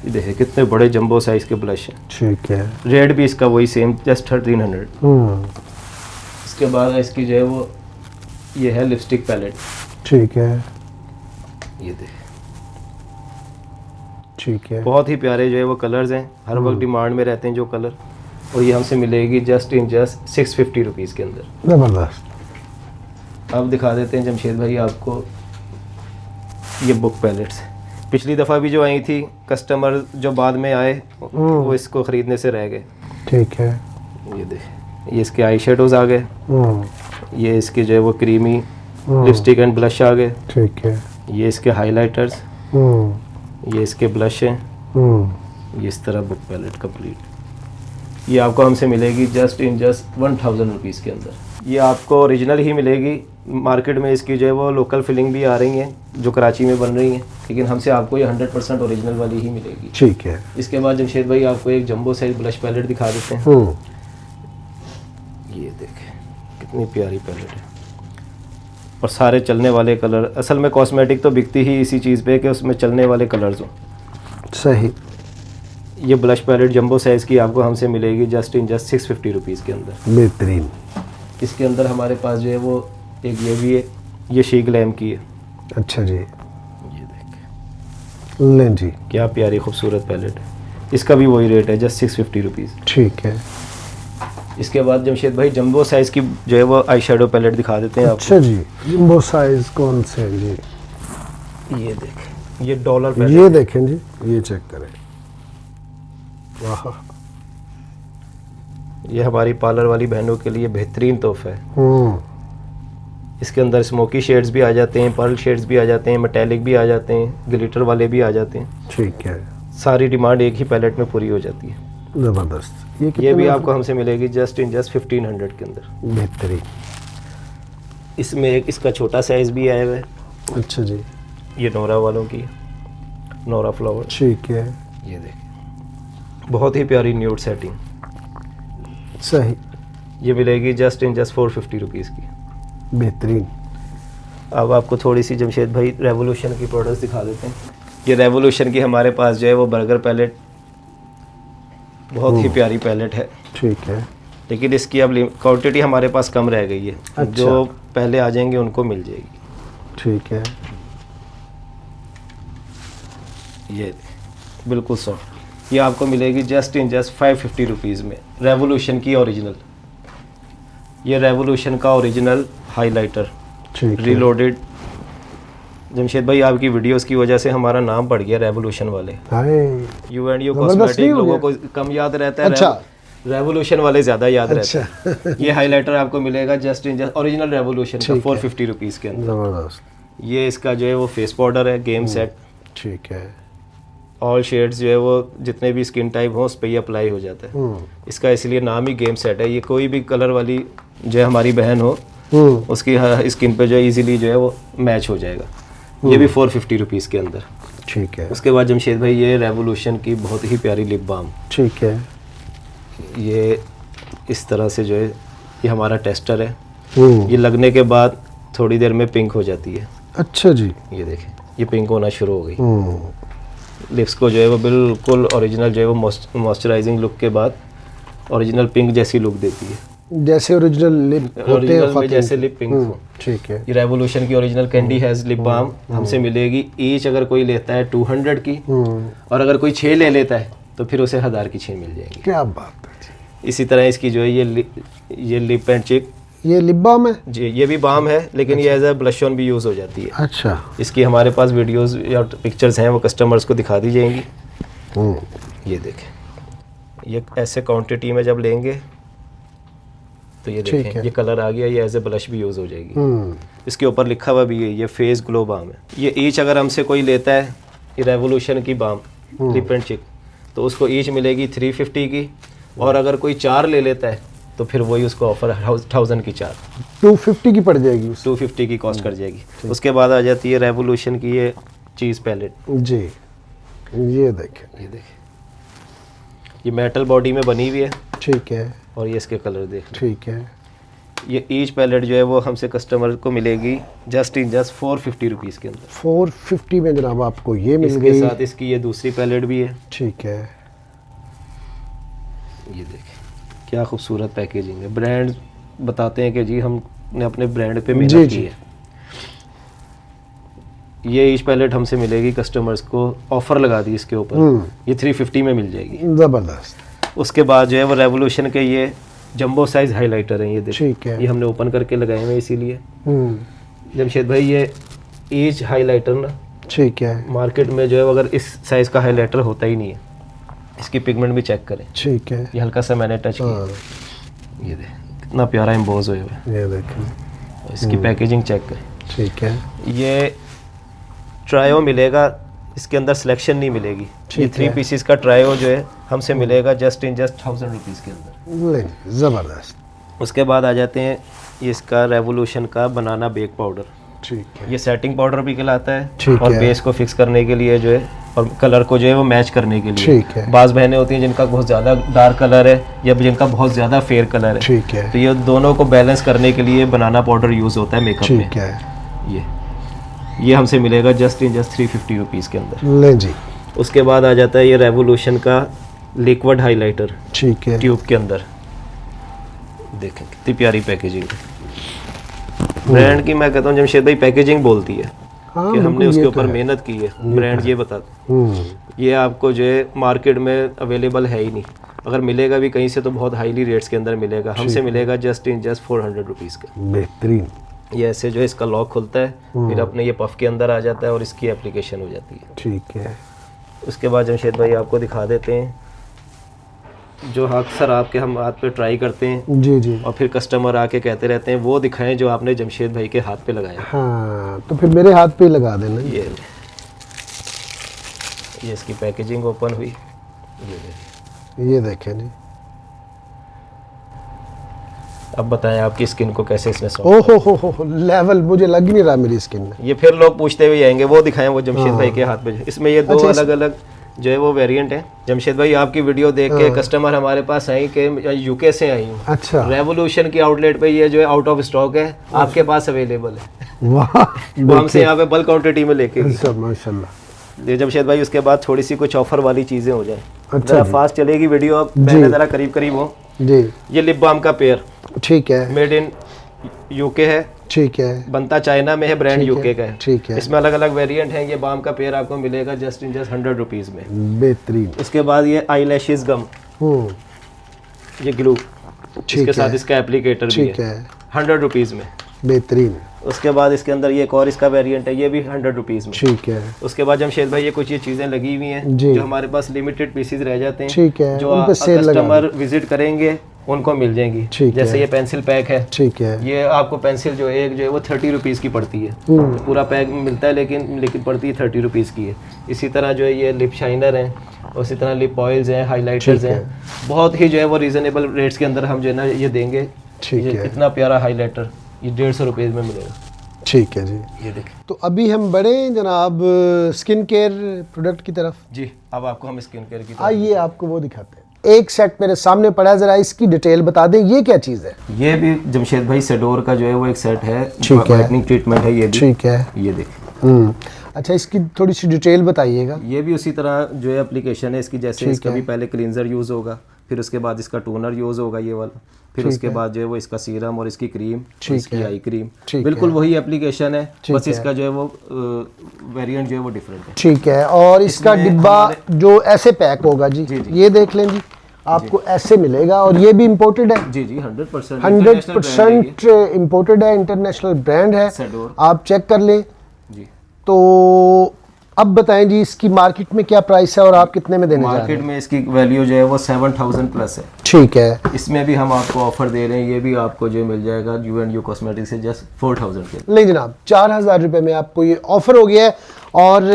ये देखिए कितने बड़े जंबो साइज के ब्लश हैं। ठीक है। रेट भी इसका वही सेम जस्ट 1300। इसके बाद इसकी जो है वो ये है लिपस्टिक पैलेट। ठीक है। ये देखिए ठीक है। बहुत ही प्यारे जो है वो कलर्स हैं, हर वक्त डिमांड में रहते हैं जो कलर। और ये हमसे मिलेगी जस्ट 650 रुपीज़ के अंदर। ज़बरदस्त। अब दिखा देते हैं जमशेद भाई आपको ये बुक पैलेट्स। पिछली दफ़ा भी जो आई थी, कस्टमर जो बाद में आए वो इसको ख़रीदने से रह गए। ठीक है। ये देख, ये इसके आई शेडोज़ आ गए। ये इसके जो है वो क्रीमी लिपस्टिक एंड ब्लश आ गए। ठीक है। ये इसके हाइलाइटर्स, ये इसके ब्लश हैं। ये इस तरह बुक पैलेट कंप्लीट। ये आपको हमसे मिलेगी जस्ट 1000 रुपीज़ के अंदर। ये आपको ओरिजिनल ही मिलेगी। मार्केट में इसकी जो है वो लोकल फिलिंग भी आ रही हैं जो कराची में बन रही हैं, लेकिन हमसे आपको ये 100% ओरिजिनल वाली ही मिलेगी। ठीक है। इसके बाद जमशेद भाई आपको एक जंबो साइज ब्लश पैलेट दिखा देते हैं। ये देखें कितनी प्यारी पैलेट है और सारे चलने वाले कलर। असल में कॉस्मेटिक तो बिकती ही इसी चीज़ पे कि उसमें चलने वाले कलर्स हों। सही। ये ब्लश पैलेट जंबो साइज़ की आपको हमसे मिलेगी जस्ट 650 रुपीज़ के अंदर। बेहतरीन। इसके अंदर हमारे पास जो है वो एक ये भी है, ये शी ग्लैम की है। अच्छा जी। ये देखें लें जी। क्या प्यारी खूबसूरत पैलेट है। इसका भी वही रेट है जस्ट 650 रुपीज़। ठीक है। इसके बाद जमशेद भाई जंबो साइज़ की जो है वो आई शेडो पैलेट दिखा देते हैं आपको। अच्छा जी। जंबो साइज कौन से हैं जी? ये देखें, ये डॉलर पैलेट। ये देखें जी, ये चेक करें। वाह। ये हमारी पार्लर वाली बहनों के लिए बेहतरीन तोहफा है। इसके अंदर स्मोकी शेड्स भी आ जाते हैं, पर्ल शेड्स भी आ जाते हैं, मेटेलिक भी आ जाते हैं, ग्लिटर वाले भी आ जाते हैं। ठीक है। सारी डिमांड एक ही पैलेट में पूरी हो जाती है। ज़बरदस्त। ये भी आपको हमसे मिलेगी जस्ट 1500 के अंदर। बेहतरीन। इसमें एक इसका छोटा साइज़ भी आया हुआ है। अच्छा जी। ये नोरा वालों की, नोरा फ्लावर। ठीक है। ये देखिए बहुत ही प्यारी न्यूड सेटिंग। सही। ये मिलेगी जस्ट 450 रुपीज़ की। बेहतरीन। अब आपको थोड़ी सी जमशेद भाई रेवोल्यूशन की प्रोडक्ट्स दिखा देते हैं। ये रेवोल्यूशन की हमारे पास जो है वो बर्गर पैलेट, बहुत ही प्यारी पैलेट है। ठीक है। लेकिन इसकी अब क्वांटिटी हमारे पास कम रह गई है। अच्छा। जो पहले आ जाएंगे उनको मिल जाएगी। ठीक है। ये बिल्कुल सॉफ्ट। ये आपको मिलेगी जस्ट 550 रुपीज़ में, रेवोल्यूशन की ओरिजिनल। ये रेवोल्यूशन का ओरिजिनल हाइलाइटर ठीक है। रीलोडेड। जमशेद भाई आपकी वीडियोस की वजह से हमारा नाम बढ़ गया रेवोल्यूशन वाले। हाय। यू एंड यू जबरदस्त कॉस्मेटिक नहीं हो लोगों गया? को कम याद रहता है। अच्छा। रेवोल्यूशन वाले ज़्यादा याद रहते अच्छा। हैं। ये हाइलाइटर आपको मिलेगा जस्ट ओरिजिनल रेवोल्यूशन का ठीक है। 450 रुपीज़ के अंदर। ज़बरदस्त। ये इसका जो है वो फेस पाउडर है, गेम सेट। ठीक है। ऑल शेड्स जो है वो जितने भी स्किन टाइप हो उस पर ही अप्लाई हो जाता है। इसका इसलिए नाम ही गेम सेट है। ये कोई भी कलर वाली जो है हमारी बहन हो उसकी स्किन पे जो है इजीली जो है वो मैच हो जाएगा। ये भी 450 रुपीज़ के अंदर। ठीक है। उसके बाद जमशेद भाई ये रेवोल्यूशन की बहुत ही प्यारी लिप बाम। ठीक है। ये इस तरह से जो है ये हमारा टेस्टर है। ये लगने के बाद थोड़ी देर में पिंक हो जाती है। अच्छा जी। ये देखें ये पिंक होना शुरू हो गई। लिप्स को जो है वो बिल्कुल ओरिजिनल जो है वो मॉइस्चराइजिंग लुक के बाद ओरिजिनल पिंक जैसी लुक देती है। जैसे ओरिजिनल लिप होते हैं ओरिजिनल में खातिन जैसे के। लिप पिंक हो। ठीक है। ये रेवोल्यूशन की original candy has lip balm हमसे मिलेगी। ईच अगर कोई लेता है 200 की, और अगर कोई 6 ले लेता है तो फिर उसे 1000 की 6 मिल जाएंगी। क्या बात है जी। इसी तरह इसकी जो है ये लिप एंड चिक, ये लिप बाम है? जी ये भी बाम है, लेकिन ये एज अ ब्लश ऑन भी यूज़ हो जाती है। अच्छा। इसकी हमारे पास वीडियोस या पिक्चर्स हैं, वो कस्टमर्स को दिखा दी जाएंगी। ये देखें, ये ऐसे क्वांटिटी में जब लेंगे तो ये ठीक देखें है। ये कलर आ गया, ये एज ए ब्लश भी यूज़ हो जाएगी। इसके ऊपर लिखा हुआ भी है ये फेस ग्लो बाम है। ये ईच अगर हमसे कोई लेता है ये रेवोल्यूशन की बाम लिप एंड चिक, तो उसको ईच मिलेगी 350 की, और अगर कोई 4 ले लेता है तो फिर वही उसको ऑफर 1000 की 4 250 की पड़ जाएगी उस। 250 की कॉस्ट कर जाएगी। उसके बाद आ जाती है रेवोल्यूशन की ये चीज़ पैलेट। जी ये देखें। ये देखें, ये मेटल बॉडी में बनी हुई है, ठीक है। और ये इसके कलर देख लें। ठीक है। ये ईच पैलेट जो है वो हमसे कस्टमर को मिलेगी जस्ट 450 रुपीज़ के अंदर। 450 में जनाब आपको ये मिल इसके गई। साथ इसकी ये दूसरी पैलेट भी है। ठीक है। ये देखें क्या खूबसूरत पैकेजिंग है। ब्रांड बताते हैं कि जी हमने अपने ब्रांड पे जी, मेहनत जी। की है। ये ईच पैलेट हमसे मिलेगी कस्टमर्स को, ऑफर लगा दी इसके ऊपर, ये 350 में मिल जाएगी। ज़बरदस्त। उसके बाद जो है वो रेवोल्यूशन के ये जंबो साइज हाइलाइटर हैं। ये देखिए, ठीक है। ये हमने ओपन करके लगाए हुए हैं इसीलिए। हम्म। जमशेद भाई ये ईच हाइलाइटर ना ठीक है। मार्केट में जो है अगर इस साइज का हाइलाइटर होता ही नहीं है। इसकी पिगमेंट भी चेक करें, ठीक है। ये हल्का सा मैंने टच हाँ। किया, ये देख कितना प्यारा एम्बोज हुए हुए हैं। ये देखें। और इसकी पैकेजिंग चेक करें। ठीक है। ये ट्रायो मिलेगा, इसके अंदर सिलेक्शन नहीं मिलेगी। ये ठीक 3 है। पीसीस का ट्रायो जो है हमसे मिलेगा जस्ट 1000 रुपीज़ के अंदर। ले ज़बरदस्त। उसके बाद आ जाते हैं ये इसका रेवोल्यूशन का बनाना बेक पाउडर। ठीक है। ये सेटिंग पाउडर भी कहलाता है, ठीक और है। बेस को फिक्स करने के लिए जो है, और कलर को जो है वो मैच करने के लिए। ठीक है। बाज़ बहनें होती हैं जिनका बहुत ज़्यादा डार्क कलर है या जिनका बहुत ज़्यादा फेयर कलर है, ठीक है। तो ये दोनों को बैलेंस करने के लिए बनाना पाउडर यूज़ होता है मेकअप में। ठीक है। ये हमसे मिलेगा जस्ट 350 रुपीज़ के अंदर। ले जी। उसके बाद आ जाता है ये रेवोल्यूशन का लिक्विड हाइलाइटर ठीक है। ट्यूब के अंदर। देखें कितनी प्यारी पैकेजिंग है। ब्रांड की मैं कहता हूँ जमशेद भाई पैकेजिंग बोलती है हाँ, कि हमने बिल्कुल, उसके ये तो ऊपर है। मेहनत की है। ब्रांड ये बता हम्म। ये आपको जो है मार्केट में अवेलेबल है ही नहीं, अगर मिलेगा भी कहीं से तो बहुत हाईली रेट्स के अंदर मिलेगा। हमसे मिलेगा जस्ट 400 रुपीज़ का। बेहतरीन। ये ऐसे जो है इसका लॉक खुलता है, फिर अपने ये पफ के अंदर आ जाता है और इसकी एप्लीकेशन हो जाती है। ठीक है। उसके बाद जमशेद भाई आपको दिखा देते हैं जो अक्सर आपके हम हाथ पे ट्राई करते हैं जी जी। और फिर कस्टमर आके कहते रहते हैं वो दिखाएं जो आपने जमशेद भाई के हाथ पे लगाया। हाँ तो फिर मेरे हाथ पे ही लगा देना। ये इसकी पैकेजिंग ओपन हुई, ये देखें जी। अब बताएं आपकी स्किन को कैसे इसने सॉफ्ट। ओहो हो लेवल मुझे लग ही नहीं रहा मेरी स्किन में। ये फिर लोग पूछते हुए आएंगे वो दिखाएं वो जमशेद भाई के हाथ पे। इसमें ये दो अच्छा, अलग अलग जो है वो वेरिएंट है। जमशेद भाई आपकी वीडियो देख के कस्टमर हमारे पास आई कि यूके से आई हूँ, अच्छा रेवोल्यूशन की आउटलेट पे ये जो है आउट ऑफ स्टॉक है, आपके पास अवेलेबल है। वाह वो हमसे यहाँ पे बल्क क्वांटिटी में लेके गई। सब माशाल्लाह। ये जमशेद भाई उसके बाद थोड़ी सी कुछ ऑफर वाली चीज़ें हो जाए। अच्छा जरा जी। फास्ट चलेगी वीडियो, अब पहले ज़रा करीब करीब हो। जी ये लिप बाम का पेयर ठीक है। मेड इन यूके है, ठीक है। बनता चाइना में है, ब्रांड ठीक है, यूके का है। ठीक है। इसमें अलग अलग वेरिएंट हैं। ये बाम का पेयर आपको मिलेगा जस्ट 100 रुपीज़ में। बेहतरीन। उसके बाद ये आई लैशेज गम, ये ग्लू, ठीक इसके है। साथ इसका एप्लीकेटर भी ठीक है, है। 100 रुपीज़ में। बेहतरीन। उसके बाद इसके अंदर ये एक और इसका वेरिएंट है, ये भी 100 रुपीज़ में। ठीक है। उसके बाद जमशेद भाई ये कुछ ये चीज़ें लगी हुई हैं जी। जो हमारे पास लिमिटेड पीसीज रह जाते हैं, ठीक है, जो उन पे सेल लगा कस्टमर विजिट करेंगे उनको मिल जाएंगी। ठीक जैसे है। ये पेंसिल पैक है, ठीक है। ये आपको पेंसिल जो एक जो है वो 30 रुपीज़ की पड़ती है। पूरा पैक मिलता है लेकिन पड़ती 30 रुपीज़ की है। इसी तरह जो है ये लिप शाइनर हैं, उसी तरह लिप ऑयल्स हैं, हाइलाइटर्स ठीक है। हैं, बहुत ही जो है वो रीज़नेबल रेट्स के अंदर हम जो है ना ये देंगे। ठीक ये है। इतना प्यारा हाइलाइटर ये 150 रुपये में मिलेगा। ठीक है जी। ये देखें तो अभी हम बढ़े जनाब स्किन केयर प्रोडक्ट की तरफ। जी। अब आपको हम स्किन केयर की आइए आपको वो दिखाते हैं। एक सेट मेरे सामने पड़ा है, जरा इसकी डिटेल बता दें, ये क्या चीज़ है? ये भी जमशेद भाई सेडोर का जो है वो एक सेट है, ठीक है। वाइटनिंग ट्रीटमेंट है ये भी। ठीक है। ये देखिए अच्छा इसकी थोड़ी सी डिटेल बताइएगा। ये भी उसी तरह जो है एप्लीकेशन है इसकी, जैसे ठीक इसका है। भी पहले क्लींजर यूज़ होगा, फिर उसके बाद इसका टोनर यूज़ होगा ये वाला, फिर उसके बाद जो है वो इसका सीरम और इसकी क्रीम, इसकी आई क्रीम, बिल्कुल वही एप्लीकेशन है, बस इसका जो है वो वेरिएंट जो है वो डिफरेंट है। ठीक है, और इसका डिब्बा जो ऐसे पैक होगा जी, ये देख लें जी, आपको ऐसे मिलेगा, और ये भी इम्पोर्टेड है जी जी, 100% 100% इम्पोर्टेड है, इंटरनेशनल ब्रांड है, सैडोर। आप चेक कर लें जी। तो अब बताएं जी इसकी मार्केट में क्या प्राइस है और आप कितने में देने जा रहे हैं? मार्केट में इसकी वैल्यू जो है वो 7000 प्लस है। ठीक है, इसमें भी हम आपको ऑफर दे रहे हैं, ये भी आपको जो मिल जाएगा U&U कॉस्मेटिक से जस्ट 4000 के। नहीं जनाब, 4000 रुपये में आपको ये ऑफर हो गया है। और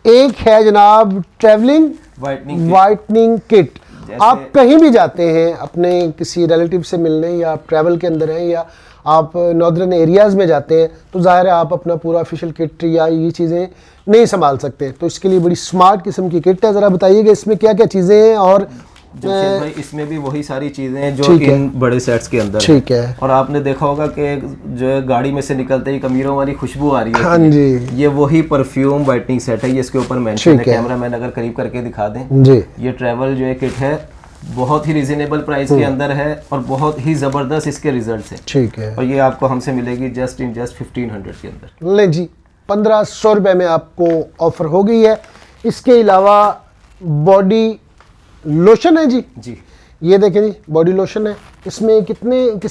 एक है जनाब ट्रैवलिंग वाइटनिंग किट। आप कहीं भी जाते हैं अपने किसी रिलेटिव से मिलने, या आप ट्रैवल के अंदर हैं, या आप नॉर्दर्न एरियाज़ में जाते हैं, तो ज़ाहिर है आप अपना पूरा ऑफिशियल किट या ये चीज़ें नहीं संभाल सकते, तो इसके लिए बड़ी स्मार्ट किस्म की किट है। ज़रा बताइएगा इसमें क्या क्या चीज़ें हैं, और भाई इसमें भी वही सारी चीजें हैं जो इन बड़े सेट्स के अंदर ठीक है। और आपने देखा होगा कि जो है गाड़ी में से निकलते ही कमीरों वाली खुशबू आ रही है। हाँ जी, ये वही परफ्यूम वाइटनिंग सेट है, ये इसके ऊपर मेंशन है, कैमरामैन अगर करीब करके दिखा दें जी। ये ट्रैवल जो है किट है, बहुत ही रिजनेबल प्राइस के अंदर है और बहुत ही ज़बरदस्त इसके रिजल्ट्स हैं। ठीक है, और ये आपको हमसे मिलेगी जस्ट 1500 के अंदर। ले जी, 1500 रुपये में आपको ऑफर हो गई है। इसके अलावा बॉडी लोशन है जी, ये देखें जी, बॉडी लोशन है। इसमें किस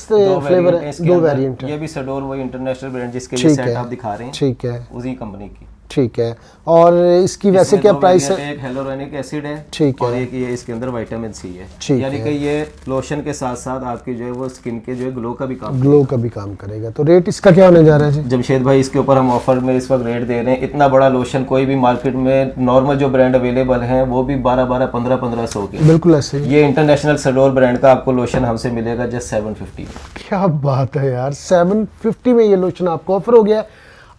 फ्लेवर है? 2 वेरिएंट है। ये भी सैडोर वही इंटरनेशनल ब्रांड जिसके लिए सेट आप दिखा रहे हैं, ठीक है, उसी कंपनी की। ठीक है, और इसकी वैसे क्या प्राइस है? एक हेलोरेनिक एसिड है, ठीक है, और एक ये इसके अंदर विटामिन सी है, यानी कि ये लोशन के साथ साथ आपकी जो है वो स्किन के जो है ग्लो का भी काम करेगा। तो रेट इसका क्या होने जा रहा है जी? जमशेद भाई इसके ऊपर हम ऑफर में इस वक्त रेट दे रहे हैं, इतना बड़ा लोशन कोई भी मार्केट में नॉर्मल जो ब्रांड अवेलेबल है वो भी 12-1500 के, बिल्कुल ऐसे। ये इंटरनेशनल सैडोर ब्रांड का आपको लोशन हमसे मिलेगा जस्ट 750 में। क्या बात है यार, 750 में ये लोशन आपको ऑफर हो गया।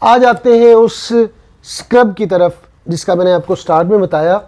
आ जाते हैं उस स्क्रब की तरफ जिसका मैंने आपको स्टार्ट में बताया।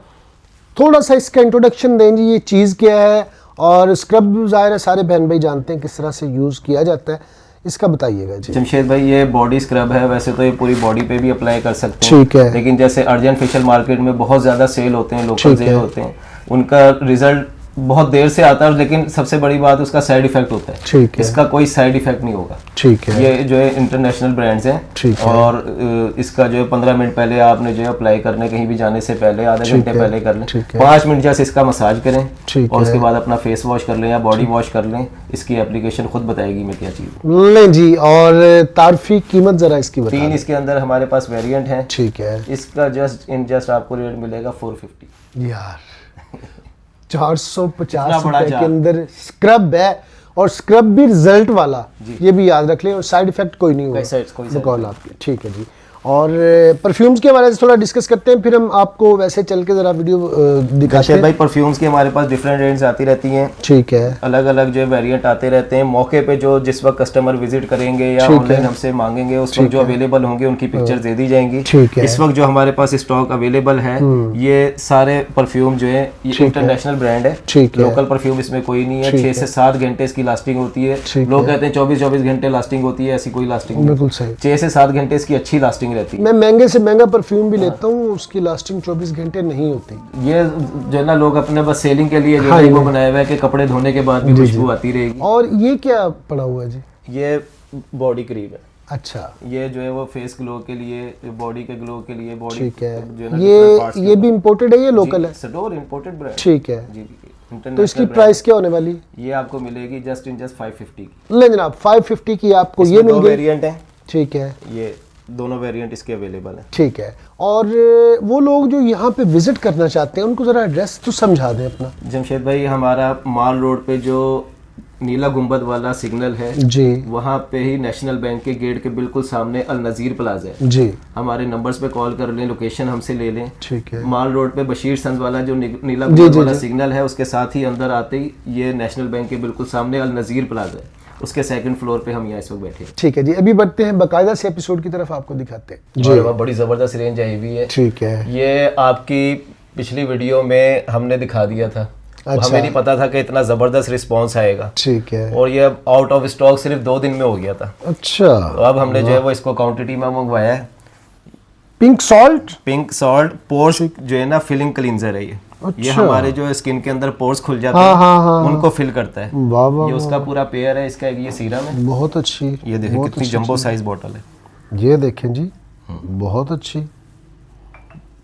थोड़ा सा इसका इंट्रोडक्शन दें जी, ये चीज़ क्या है, और स्क्रब ज़ाहिर है सारे बहन भाई जानते हैं किस तरह से यूज़ किया जाता है, इसका बताइएगा जी। जमशेद भाई ये बॉडी स्क्रब है, वैसे तो ये पूरी बॉडी पे भी अप्लाई कर सकते हैं, ठीक है, लेकिन जैसे अर्जेंट फेशियल मार्केट में बहुत ज़्यादा सेल होते हैं, लोकल सेल होते हैं, उनका रिजल्ट बहुत देर से आता है, लेकिन सबसे बड़ी बात उसका साइड इफेक्ट होता है। ठीक है, इसका कोई साइड इफेक्ट नहीं होगा। ठीक है, ये जो है इंटरनेशनल ब्रांड्स हैं, ठीक है, और इसका जो है 15 मिनट पहले आपने जो है अप्लाई करने, कहीं भी जाने से पहले आधे घंटे पहले कर लें, 5 मिनट जैसे इसका मसाज करें, और उसके बाद अपना फेस वॉश कर लें या बॉडी वॉश कर लें। इसकी एप्लीकेशन खुद बताएगी मैं क्या चीज़ लें जी। और तारफी कीमत जरा इसकी बताएं। 3 इसके अंदर हमारे पास वेरिएंट है, ठीक है, इसका जस्ट आपको रेट मिलेगा 450 यार। 450 रुपए के अंदर स्क्रब है, और स्क्रब भी रिजल्ट वाला, ये भी याद रख लें, और साइड इफेक्ट कोई नहीं होगा बकौल आपके। ठीक है जी। और परफ्यूम्स के बारे में थोड़ा डिस्कस करते हैं, फिर हम आपको वैसे चल के जरा वीडियो दिखाते हैं। भाई परफ्यूम्स के हमारे पास डिफरेंट रेंज आती रहती हैं, ठीक है, अलग अलग जो वेरिएंट आते रहते हैं। मौके पे जो जिस वक्त कस्टमर विजिट करेंगे या ऑनलाइन हमसे मांगेंगे, उस वक्त जो अवेलेबल होंगे उनकी पिक्चर दे दी जाएंगी। इस वक्त जो हमारे पास स्टॉक अवेलेबल है, ये सारे परफ्यूम जो है ये इंटरनेशनल ब्रांड है, लोकल परफ्यूम इसमें कोई नहीं है। 6 से 7 घंटे इसकी लास्टिंग होती है। लोग कहते हैं 24 घंटे लास्टिंग होती है, ऐसी कोई लास्टिंग नहीं, बिल्कुल सही। 6 से 7 घंटे इसकी अच्छी लास्टिंग रहती है। मैं महंगे से महंगा परफ्यूम भी लेता हूँ, उसकी लास्टिंग 24 घंटे नहीं होती। ये जो है ना लोग अपने बस सेलिंग के लिए जो है वो बनाया हुआ है कि कपड़े धोने के बाद भी खुशबू आती रहेगी। और ये क्या पड़ा हुआ है जी? ये बॉडी क्रीम है। अच्छा, ये जो है वो फेस ग्लो के लिए, बॉडी के ग्लो के लिए, बॉडी ठीक है। ये भी इंपोर्टेड है, ये लोकल है? सैडोर इंपोर्टेड ब्रांड। ठीक है जी। तो इसकी प्राइस क्या होने वाली? ये आपको मिलेगी जस्ट 550 की। ले जनाब, 550 की आपको ये मिल गई। वेरिएंट है, ठीक है, ये दोनों वेरिएंट इसके अवेलेबल है। ठीक है। और वो लोग जो यहाँ पे विजिट करना चाहते हैं उनको जरा एड्रेस तो समझा दें अपना। जमशेद भाई हमारा माल रोड पे जो नीला गुंबद वाला सिग्नल है जी, वहाँ पे ही नेशनल बैंक के गेट के बिल्कुल सामने अल नज़ीर प्लाजा है जी। हमारे नंबर्स पे कॉल कर लें, लोकेशन हमसे ले लें। ठीक है। माल रोड पे बशीर संस वाला जो नीला गुंबद वाला सिग्नल है, उसके साथ ही अंदर आते ही ये नेशनल बैंक के बिल्कुल सामने अल नज़ीर प्लाजा है, उसके 2nd फ्लोर पे हम यहाँ इस वक्त बैठे हैं। ठीक है जी, अभी बढ़ते हैं बाकायदा से एपिसोड की तरफ, आपको दिखाते हैं जी। बड़ी ज़बरदस्त रेंज आई हुई है। ठीक है, ये आपकी पिछली वीडियो में हमने दिखा दिया था। अच्छा। हमें नहीं पता था कि इतना ज़बरदस्त रिस्पांस आएगा। ठीक है। और ये आउट ऑफ स्टॉक सिर्फ 2 दिन में हो गया था। अच्छा। तो अब हमने जो है वो इसको क्वांटिटी में मंगवाया है। पिंक सॉल्ट पोर्स जो है ना फिलिंग क्लींजर है ये। ये अच्छा। हमारे जो स्किन के अंदर पोर्स खुल जाते हाँ, हैं हाँ, हाँ, उनको फिल करता है। वाह वाह ये उसका पूरा पेयर है, इसका ये सीरम है। बहुत अच्छी, ये देखिए बहुत कितनी अच्छी जंबो चीज़। साइज बोतल है। ये देखें जी, बहुत अच्छी।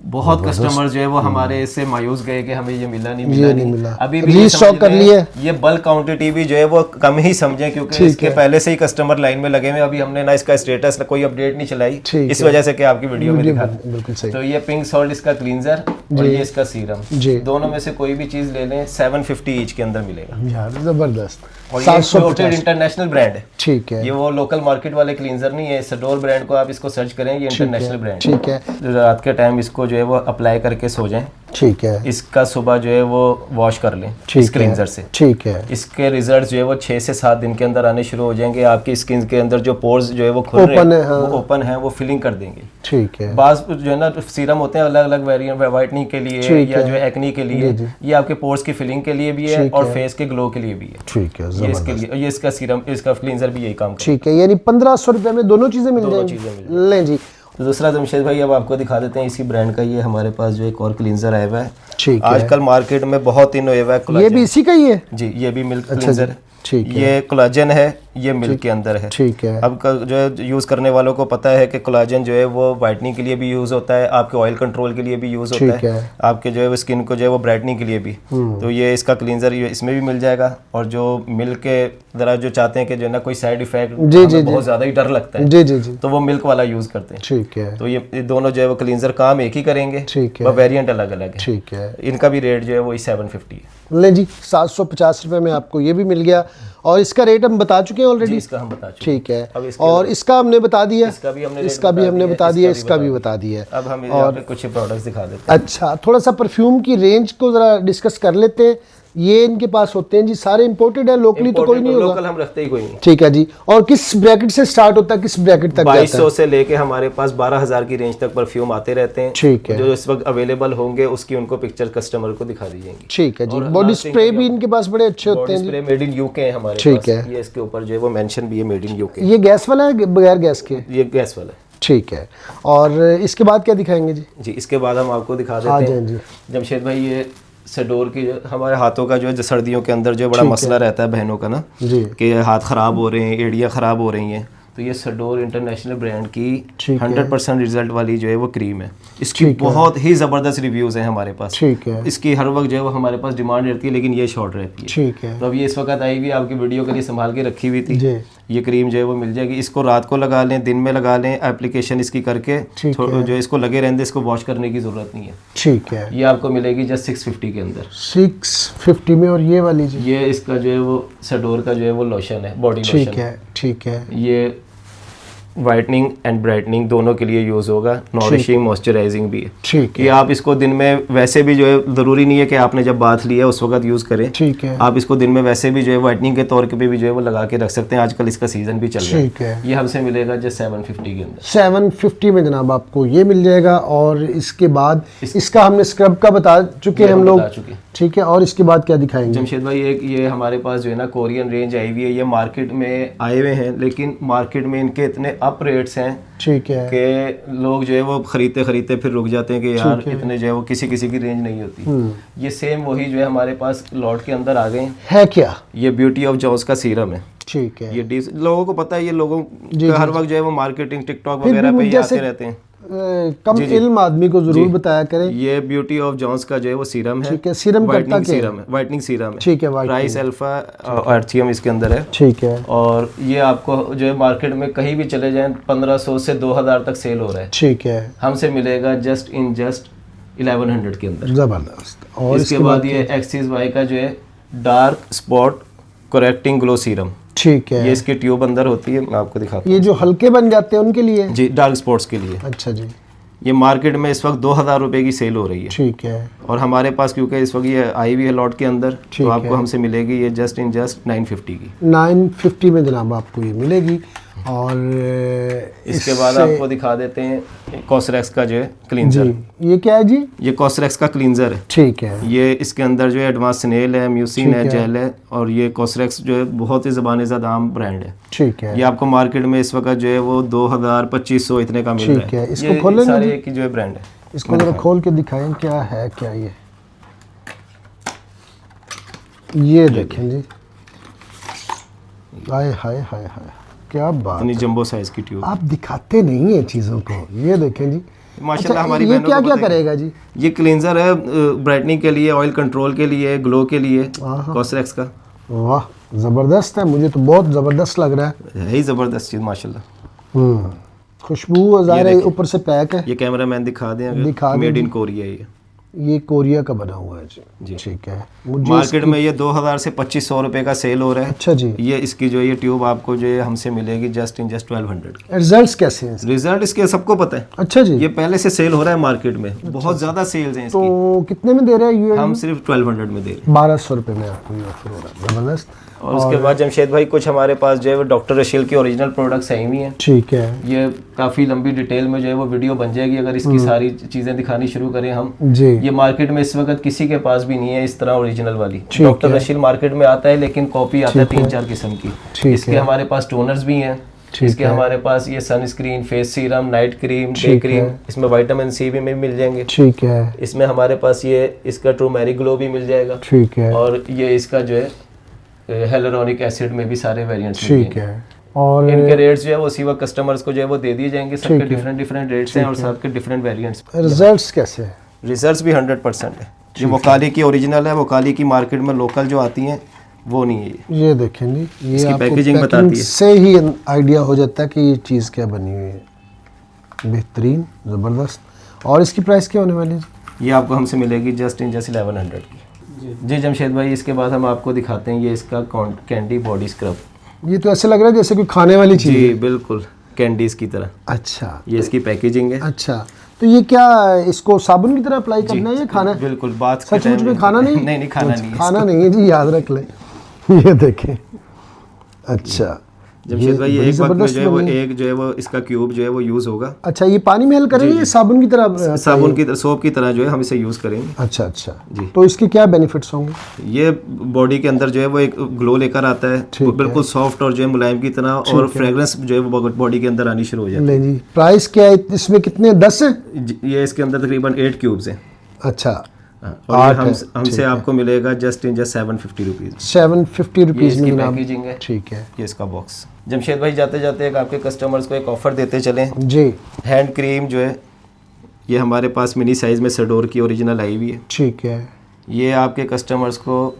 बहुत कस्टमर जो है वो हमारे इससे मायूस गए कि हमें ये मिला नहीं ये नहीं मिला। अभी भी रीस्टॉक समझ कर लें, लिए। ये बल्क क्वांटिटी भी जो है वो कम ही समझें, क्योंकि इसके पहले से ही कस्टमर लाइन में लगे हुए। अभी हमने ना इसका स्टेटस कोई अपडेट नहीं चलाई, ठीक इस है। वजह से कि आपकी वीडियो में दिखा। बिल्कुल सही। तो ये पिंक सॉल्ट इसका क्लींजर और ये इसका सीरम, जी। दोनों में से कोई भी चीज ले लें 750 ईच के अंदर मिलेगा। यार जबरदस्त। और ये 750 इंटरनेशनल ब्रांड है, ठीक है, ये वो लोकल मार्केट वाले क्लींजर नहीं है। सडोर ब्रांड को आप इसको सर्च करें, ये इंटरनेशनल ब्रांड है। ठीक है, रात के टाइम इसको जो है वो अप्लाई करके सो जाएं, ठीक है, इसका सुबह जो है वो वॉश कर लें इस क्लींजर से। ठीक है। इसके रिजल्ट जो है वो 6 से 7 दिन के अंदर आने शुरू हो जाएंगे। आपकी स्किन के अंदर जो पोर्स जो है वो खुल रहे ओपन है, हैं, हाँ। वो ओपन है, वो फिलिंग कर देंगे। ठीक है, बाज जो है ना सीरम होते हैं अलग अलग वेरिएंट, वाइटनिंग के लिए ठीक या है। जो है एक्नी के लिए, ये आपके पोर्स की फिलिंग के लिए भी है ठीक और है। फेस के ग्लो के लिए भी है। ठीक है, ये इसके लिए, ये इसका सीरम, इसका क्लींजर भी यही काम करता ठीक है। यानी 1500 रुपए में दोनों चीजें मिल दोनों जाएंगी। चीजें मिल लें जी, है। दूसरा जमशेद भाई अब आपको दिखा देते हैं इसी ब्रांड का। ये हमारे पास जो एक और क्लींजर आया हुआ है, ठीक है। आजकल मार्केट में बहुत इन हुआ है ये कोलाजन। भी इसी का ही है? जी, ये भी मिल्क अच्छा क्लींजर जी, है। ठीक है। ये कोलाजन है, ये मिल्क के अंदर है। ठीक है, अब जो है यूज़ करने वालों को पता है कि कोलाजन जो है वो वाइटनिंग के लिए भी यूज़ होता है, आपके ऑयल कंट्रोल के लिए भी यूज़ होता ठीक है, है। आपके जो है वो स्किन को जो है वो ब्राइटनिंग के लिए भी। तो ये इसका क्लींजर इसमें भी मिल जाएगा। और जो मिल्क के ज़रा जो चाहते हैं कि जो है ना कोई साइड इफेक्ट, बहुत ज़्यादा ही डर लगता है, जी जी जी, तो वो मिल्क वाला यूज़ करते हैं। ठीक है, तो ये दोनों जो है वो क्लींजर काम एक ही करेंगे, ठीक है। वो वेरिएंट अलग अलग है। ठीक है। इनका भी रेट जो है वो 750 है। लें जी, 750 रुपए में आपको ये भी मिल गया। और इसका रेट हम बता चुके हैं ऑलरेडी। इसका हम बता चुके हैं। ठीक है। अब इसके और इसका हमने बता दिया, इसका भी हमने इसका भी हमने बता दिया, इसका भी बता दिया। अब हम यहाँ पे कुछ प्रोडक्ट्स दिखा देते हैं। अच्छा, थोड़ा सा परफ्यूम की रेंज को जरा डिस्कस कर लेते हैं। ये इनके पास होते हैं जी, सारे इंपोर्टेड है, लोकली तो कोई नहीं होगा। लोकल हम रखते ही कोई नहीं। ठीक है जी। और किस ब्रैकेट से स्टार्ट होता है, किस ब्रैकेट तक जाता है? 2200 से लेके हमारे पास 12,000 की रेंज तक परफ्यूम आते रहते हैं। ठीक है। जो इस वक्त अवेलेबल होंगे उसकी उनको पिक्चर कस्टमर को दिखा दी जाएंगी। ठीक है जी। और बॉडी lasting स्प्रे का भी इनके पास बड़े अच्छे होते बॉडी हैं जी। स्प्रे मेड इन यूके है हमारे ठीक पास। है। ये इसके ऊपर जो है वो मेंशन भी है मेड इन यूके। ये गैस वाला है बगैर गैस के? ये गैस वाला है। ठीक है। और इसके बाद क्या दिखाएंगे जी? जी, इसके बाद हम आपको दिखा आ देते जाएं हैं जी। जमशेद भाई। ये सडोर की हमारे हाथों का जो है सर्दियों के अंदर जो बड़ा मसला रहता है बहनों का ना, जी, कि हाथ ख़राब हो रहे हैं, एड़ियाँ ख़राब हो रही हैं, तो ये सडोर इंटरनेशनल ब्रांड की 100% रिजल्ट वाली जो है वो क्रीम है। इसकी बहुत ही ज़बरदस्त रिव्यूज़ हैं हमारे पास। ठीक है, इसकी हर वक्त जो है वो हमारे पास डिमांड रहती है, लेकिन ये शॉर्ट रहती है। ठीक है तो अब ये इस वक्त आई हुई आपकी वीडियो के लिए संभाल के रखी हुई थी। जी, ये क्रीम जो है वो मिल जाएगी। इसको रात को लगा लें, दिन में लगा लें, एप्लीकेशन इसकी करके ठीक है। जो इसको लगे रहने, इसको वॉश करने की ज़रूरत नहीं है। ठीक है। ये आपको मिलेगी जस्ट 650 के अंदर। 650 में। और ये वाली जी? ये इसका जो है वो सडोर का जो है वो लोशन है, बॉडी ठीक लोशन। है, ठीक है, ये वाइटनिंग एंड ब्राइटनिंग दोनों के लिए यूज़ होगा। नॉरिशिंग मॉइस्चराइजिंग भी है। ठीक है, कि आप इसको दिन में वैसे भी जो है, ज़रूरी नहीं है कि आपने जब बाथ लिया उस वक्त यूज़ करें। ठीक है, आप इसको दिन में वैसे भी जो है वाइटनिंग के तौर पे भी जो है वो लगा के रख सकते हैं। आजकल इसका सीज़न भी चल रहा है। ठीक है। ये हमसे मिलेगा जस्ट 750 के अंदर। 750 में जनाब आपको ये मिल जाएगा। और इसके बाद इसका हमने स्क्रब का बता चुके हैं हम लोग। बता चुके हैं। ठीक है। और इसके बाद क्या दिखाएंगे? जमशेद भाई एक ये हमारे पास जो है ना कोरियन रेंज आई हुई है। ये मार्केट में आए हुए हैं, लेकिन मार्केट में इनके इतने अप रेट्स हैं ठीक है, कि लोग जो है वो खरीदते खरीदते फिर रुक जाते हैं कि यार इतने जो है वो किसी किसी की रेंज नहीं होती। ये सेम वही जो है हमारे पास लॉट के अंदर आ गए हैं। है क्या? ये ब्यूटी ऑफ जॉन्स का सीरम है। ठीक है। ये लोगों को पता है, ये लोगों का हर वक्त जो है वो मार्केटिंग टिकटॉक फिर भी वगैरह पे ही जैसे आते रहते हैं। कम इल्म आदमी को जरूर बताया करें। ये ब्यूटी ऑफ जॉन्स का जो है वो सीरम है। ठीक है। सीरम करता वाइटनिंग क्या है? सीरम है, वाइटनिंग सीरम है। ठीक है, whitening। प्राइस अल्फा अर्थीयम इसके अंदर है। ठीक है, और ये आपको जो है मार्केट में कहीं भी चले जाएं 1500 से 2000 तक सेल हो रहा है। ठीक है, हमसे मिलेगा जस्ट 1100 के अंदर। जबरदस्त। और इसके बाद ये एक्सिस वाई का जो है dark spot correcting glow serum. ठीक है। ये इसकी ट्यूब अंदर होती है, मैं आपको दिखाता ये जो हल्के बन जाते हैं उनके लिए? हूँ जी, डार्क स्पॉट्स के लिए। अच्छा जी। ये मार्केट में इस वक्त 2000 रुपए की सेल हो रही है। ठीक है, और हमारे पास क्योंकि इस वक्त ये आई हुई है लॉट के अंदर, तो आपको हमसे मिलेगी ये जस्ट 950 की। 950 में जनाब आपको ये मिलेगी। और इसके बाद आपको दिखा देते हैं कॉसरेक्स का जो है क्लींजर। जी, ये क्या है जी? ये कॉसरेक्स का क्लींजर है। ठीक है। ये इसके अंदर जो है एडवांस स्नेल है, म्यूसिन है, जेल है, और ये कॉसरेक्स जो है बहुत ही ज़बान ज़्यादा आम ब्रांड है। ठीक है। ये आपको मार्केट में इस वक्त जो है वो 2000-2500 इतने का मिल रहा है। ठीक है। इसको ये खोलेंगे सारे जी? एक ही जो है ब्रांड है। इसको जरा खोल के दिखाएं क्या है क्या ये देखें जी। हाय हाय हाय हाय, क्या बात इतनी है। जंबो साइज की ट्यूब। आप दिखाते नहीं है चीज़ों को। ये देखें जी। माशाल्लाह अच्छा, हमारी ये बहनों क्या को क्या पता है। करेगा जी? ये क्लींजर है ब्राइटनिंग के लिए, ऑयल कंट्रोल के लिए, ग्लो के लिए, कॉसरेक्स का। वाह, ज़बरदस्त है। मुझे तो बहुत ज़बरदस्त लग रहा है ही ज़बरदस्त चीज़ माशाल्लाह। खुशबू ज़ाहिर है, ऊपर से पैक है। ये कैमरा मैन दिखा दें, दिखा दें मेड इन जी। कोरिया ये कोरिया का बना हुआ है जी। जी। ठीक है। मुझे मार्केट में ये 2000 से 2500 रुपए का सेल हो रहा है। अच्छा जी। ये इसकी जो ये ट्यूब आपको जो है हमसे मिलेगी जस्ट 1200 की। रिजल्ट्स कैसे हैं इसके? रिजल्ट इसके सबको पता है। अच्छा जी। ये पहले से सेल हो रहा है मार्केट में, बहुत ज़्यादा सेल्स हैं इसकी। तो कितने में दे रहे हैं ये? हम सिर्फ 1200 में दे रहे हैं। 1200 रुपये में आपको ये ऑफर हो रहा है। ज़बरदस्त। और उसके बाद जमशेद भाई कुछ हमारे पास जो है वो डॉक्टर रशील के ओरिजिनल प्रोडक्ट्स हैं ही हैं। ठीक है ये काफ़ी लंबी डिटेल में जो है वो वीडियो बन जाएगी अगर इसकी सारी चीज़ें दिखानी शुरू करें हम। जी। ये मार्केट में इस वक्त किसी के पास भी नहीं है इस तरह ओरिजिनल वाली। ठीक डॉक्टर है। रशील मार्केट में आता है लेकिन कॉपी आता है 3-4 किस्म की। ठीक इसके है। हमारे पास टोनर्स भी हैं। ठीक इसके है। हमारे पास ये sunscreen, face serum, night cream, day ठीक क्रीम, है। इसमें विटामिन सी भी मिल जाएंगे। ठीक है। इसमें हमारे पास ये इसका टर्मरिक ग्लो भी मिल जाएगा। ठीक है। और ये इसका जो है हेलोरोनिक एसिड में भी सारे वेरिएंट्स ठीक है। और इनके रेट्स जो है वो उसी वक्त कस्टमर्स को जो है वो दे दिए जाएंगे। सबके डिफरेंट रेट्स हैं और सबके डिफरेंट वेरिएंट्स। रिजल्ट्स कैसे हैं? रिजल्ट्स भी 100% है। ये वकाली की ओरिजिनल है। वकाली की मार्केट में लोकल जो आती हैं वो नहीं है। ये देखें जी, ये इसकी आपको पैकेजिंग बताती पैकिंग है। से ही आइडिया हो जाता है कि ये चीज़ क्या बनी हुई है। बेहतरीन, ज़बरदस्त। और इसकी प्राइस क्या होने वाली है? ये आपको हमसे मिलेगी जस्ट 1100 की। जी जमशेद भाई, इसके बाद हम आपको दिखाते हैं ये इसका कैंडी बॉडी स्क्रब। ये तो ऐसे लग रहा है जैसे कोई खाने वाली चीज़ जी है। बिल्कुल, कैंडीज की तरह। अच्छा। ये इसकी पैकेजिंग है। अच्छा, तो ये क्या इसको साबुन की तरह अप्लाई करना है या खाना है? बिल्कुल, बात सचमुच में खाना नहीं? नहीं खाना नहीं है। खाना नहीं है जी, याद रख लें। ये देखें। अच्छा जमशेद भाई ये बड़ी एक वक्त में ज़बरदस्त जो है वो बनी है। एक जो है वो इसका क्यूब जो है वो यूज़ होगा। अच्छा, ये पानी में हल करेंगे या साबुन की तरह? साबुन की तरह, सोप की तरह जो है हम इसे यूज़ करेंगे। अच्छा अच्छा जी। तो इसके क्या बेनिफिट्स होंगे? ये बॉडी के अंदर जो है वो एक ग्लो लेकर आता है, ठीक बिल्कुल सॉफ्ट और जो है मुलायम की तरह, और फ्रेग्रेंस जो है वो बॉडी के अंदर आनी शुरू हो जाती ले जी, प्राइस क्या है इसमें? कितने 10 है? है। ये इसके अंदर तकरीबन 8 क्यूब्स हैं। अच्छा, और ये हमसे आपको मिलेगा जस्ट 750 रुपीज़। 750 ये रुपीज़ इसकी में जनाब। पैकेजिंग है। ठीक है ये इसका बॉक्स। जमशेद भाई जाते जाते एक आपके कस्टमर्स को एक ऑफ़र देते चलें। जी। हैंड क्रीम जो है ये हमारे पास मिनी साइज़ में सडोर की ओरिजिनल आई हुई है। ठीक है। ये आपके कस्टमर्स को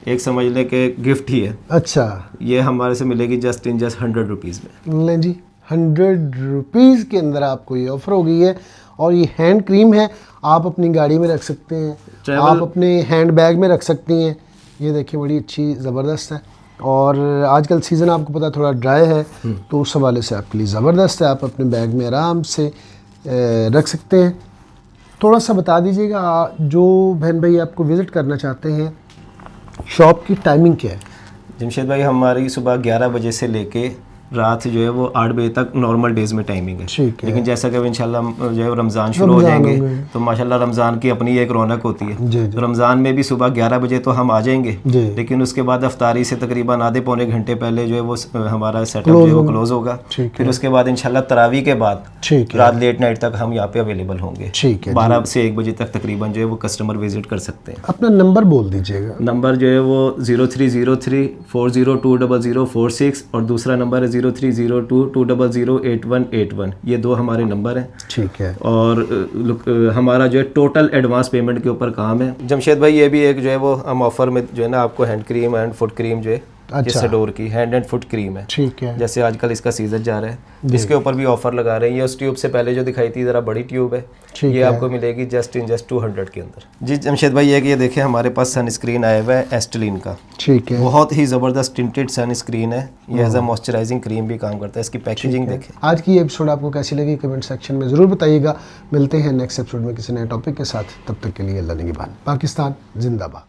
एक समझ लें कि गिफ्ट ही है। अच्छा, ये हमारे से मिलेगी जस्ट 100 रुपीज़ में। लें जी, 100 रुपीज़ के अंदर आपको ये ऑफ़र हो गई है। और ये हैंड क्रीम है, आप अपनी गाड़ी में रख सकते हैं, आप अपने हैंड बैग में रख सकती हैं। ये देखिए बड़ी अच्छी ज़बरदस्त है। और आजकल सीज़न आपको पता थोड़ा ड्राई है, तो उस हवाले से आपके लिए ज़बरदस्त है। आप अपने बैग में आराम से रख सकते हैं। थोड़ा सा बता दीजिएगा, जो बहन भाई आपको विज़िट करना चाहते हैं, शॉप की टाइमिंग क्या है? जमशेद भाई हमारी सुबह 11 बजे से लेके रात जो है वो 8 बजे तक नॉर्मल डेज में टाइमिंग है। ठीक है। लेकिन जैसा कि इंशाल्लाह जो है रमज़ान शुरू हो जाएंगे तो माशाल्लाह रमज़ान की अपनी एक रौनक होती है। जी, तो रमज़ान में भी सुबह 11 बजे तो हम आ जाएंगे, जी। लेकिन उसके बाद अफ्तारी से तकरीबन आधे पौने घंटे पहले जो है वो हमारा सेटअप जो है वो क्लोज होगा। फिर उसके बाद इंशाल्लाह तरावी के बाद ठीक है। रात लेट नाइट तक हम यहाँ पे अवेलेबल होंगे। ठीक है। 12 से 1 बजे तक तकरीबन जो है वो कस्टमर विजिट कर सकते हैं। अपना नंबर बोल दीजिएगा। नंबर जो है वो 0303402046 और दूसरा नंबर है 0302208181। ये 2 हमारे नंबर हैं। ठीक है। और हमारा जो है टोटल एडवांस पेमेंट के ऊपर काम है। जमशेद भाई ये भी एक जो है वो हम ऑफर में जो है ना आपको hand cream and foot cream जो है अच्छा। ये सडोर की हैंड एंड फुट क्रीम है। ठीक है। जैसे आजकल इसका सीजन जा रहा है, इसके ऊपर भी ऑफर लगा रहे हैं। ये उस ट्यूब से पहले जो दिखाई थी ज़रा बड़ी ट्यूब है, ठीक ये है। आपको मिलेगी जस्ट 200 के अंदर। जी जमशेद भाई ये देखें हमारे पास सनस्क्रीन आया हुआ है एस्टेलिन का। ठीक है। बहुत ही ज़बरदस्त टिंटेड सनस्क्रीन है। ये एज अ मॉइस्चराइजिंग क्रीम भी काम करता है। इसकी पैकेजिंग देखें। आज की एपिसोड आपको कैसी लगी कमेंट सेक्शन में ज़रूर बताइएगा। मिलते हैं नेक्स्ट एपिसोड में किसी नए टॉपिक के साथ। तब तक के लिए अल्लाह निगहबान। पाकिस्तान जिंदाबाद।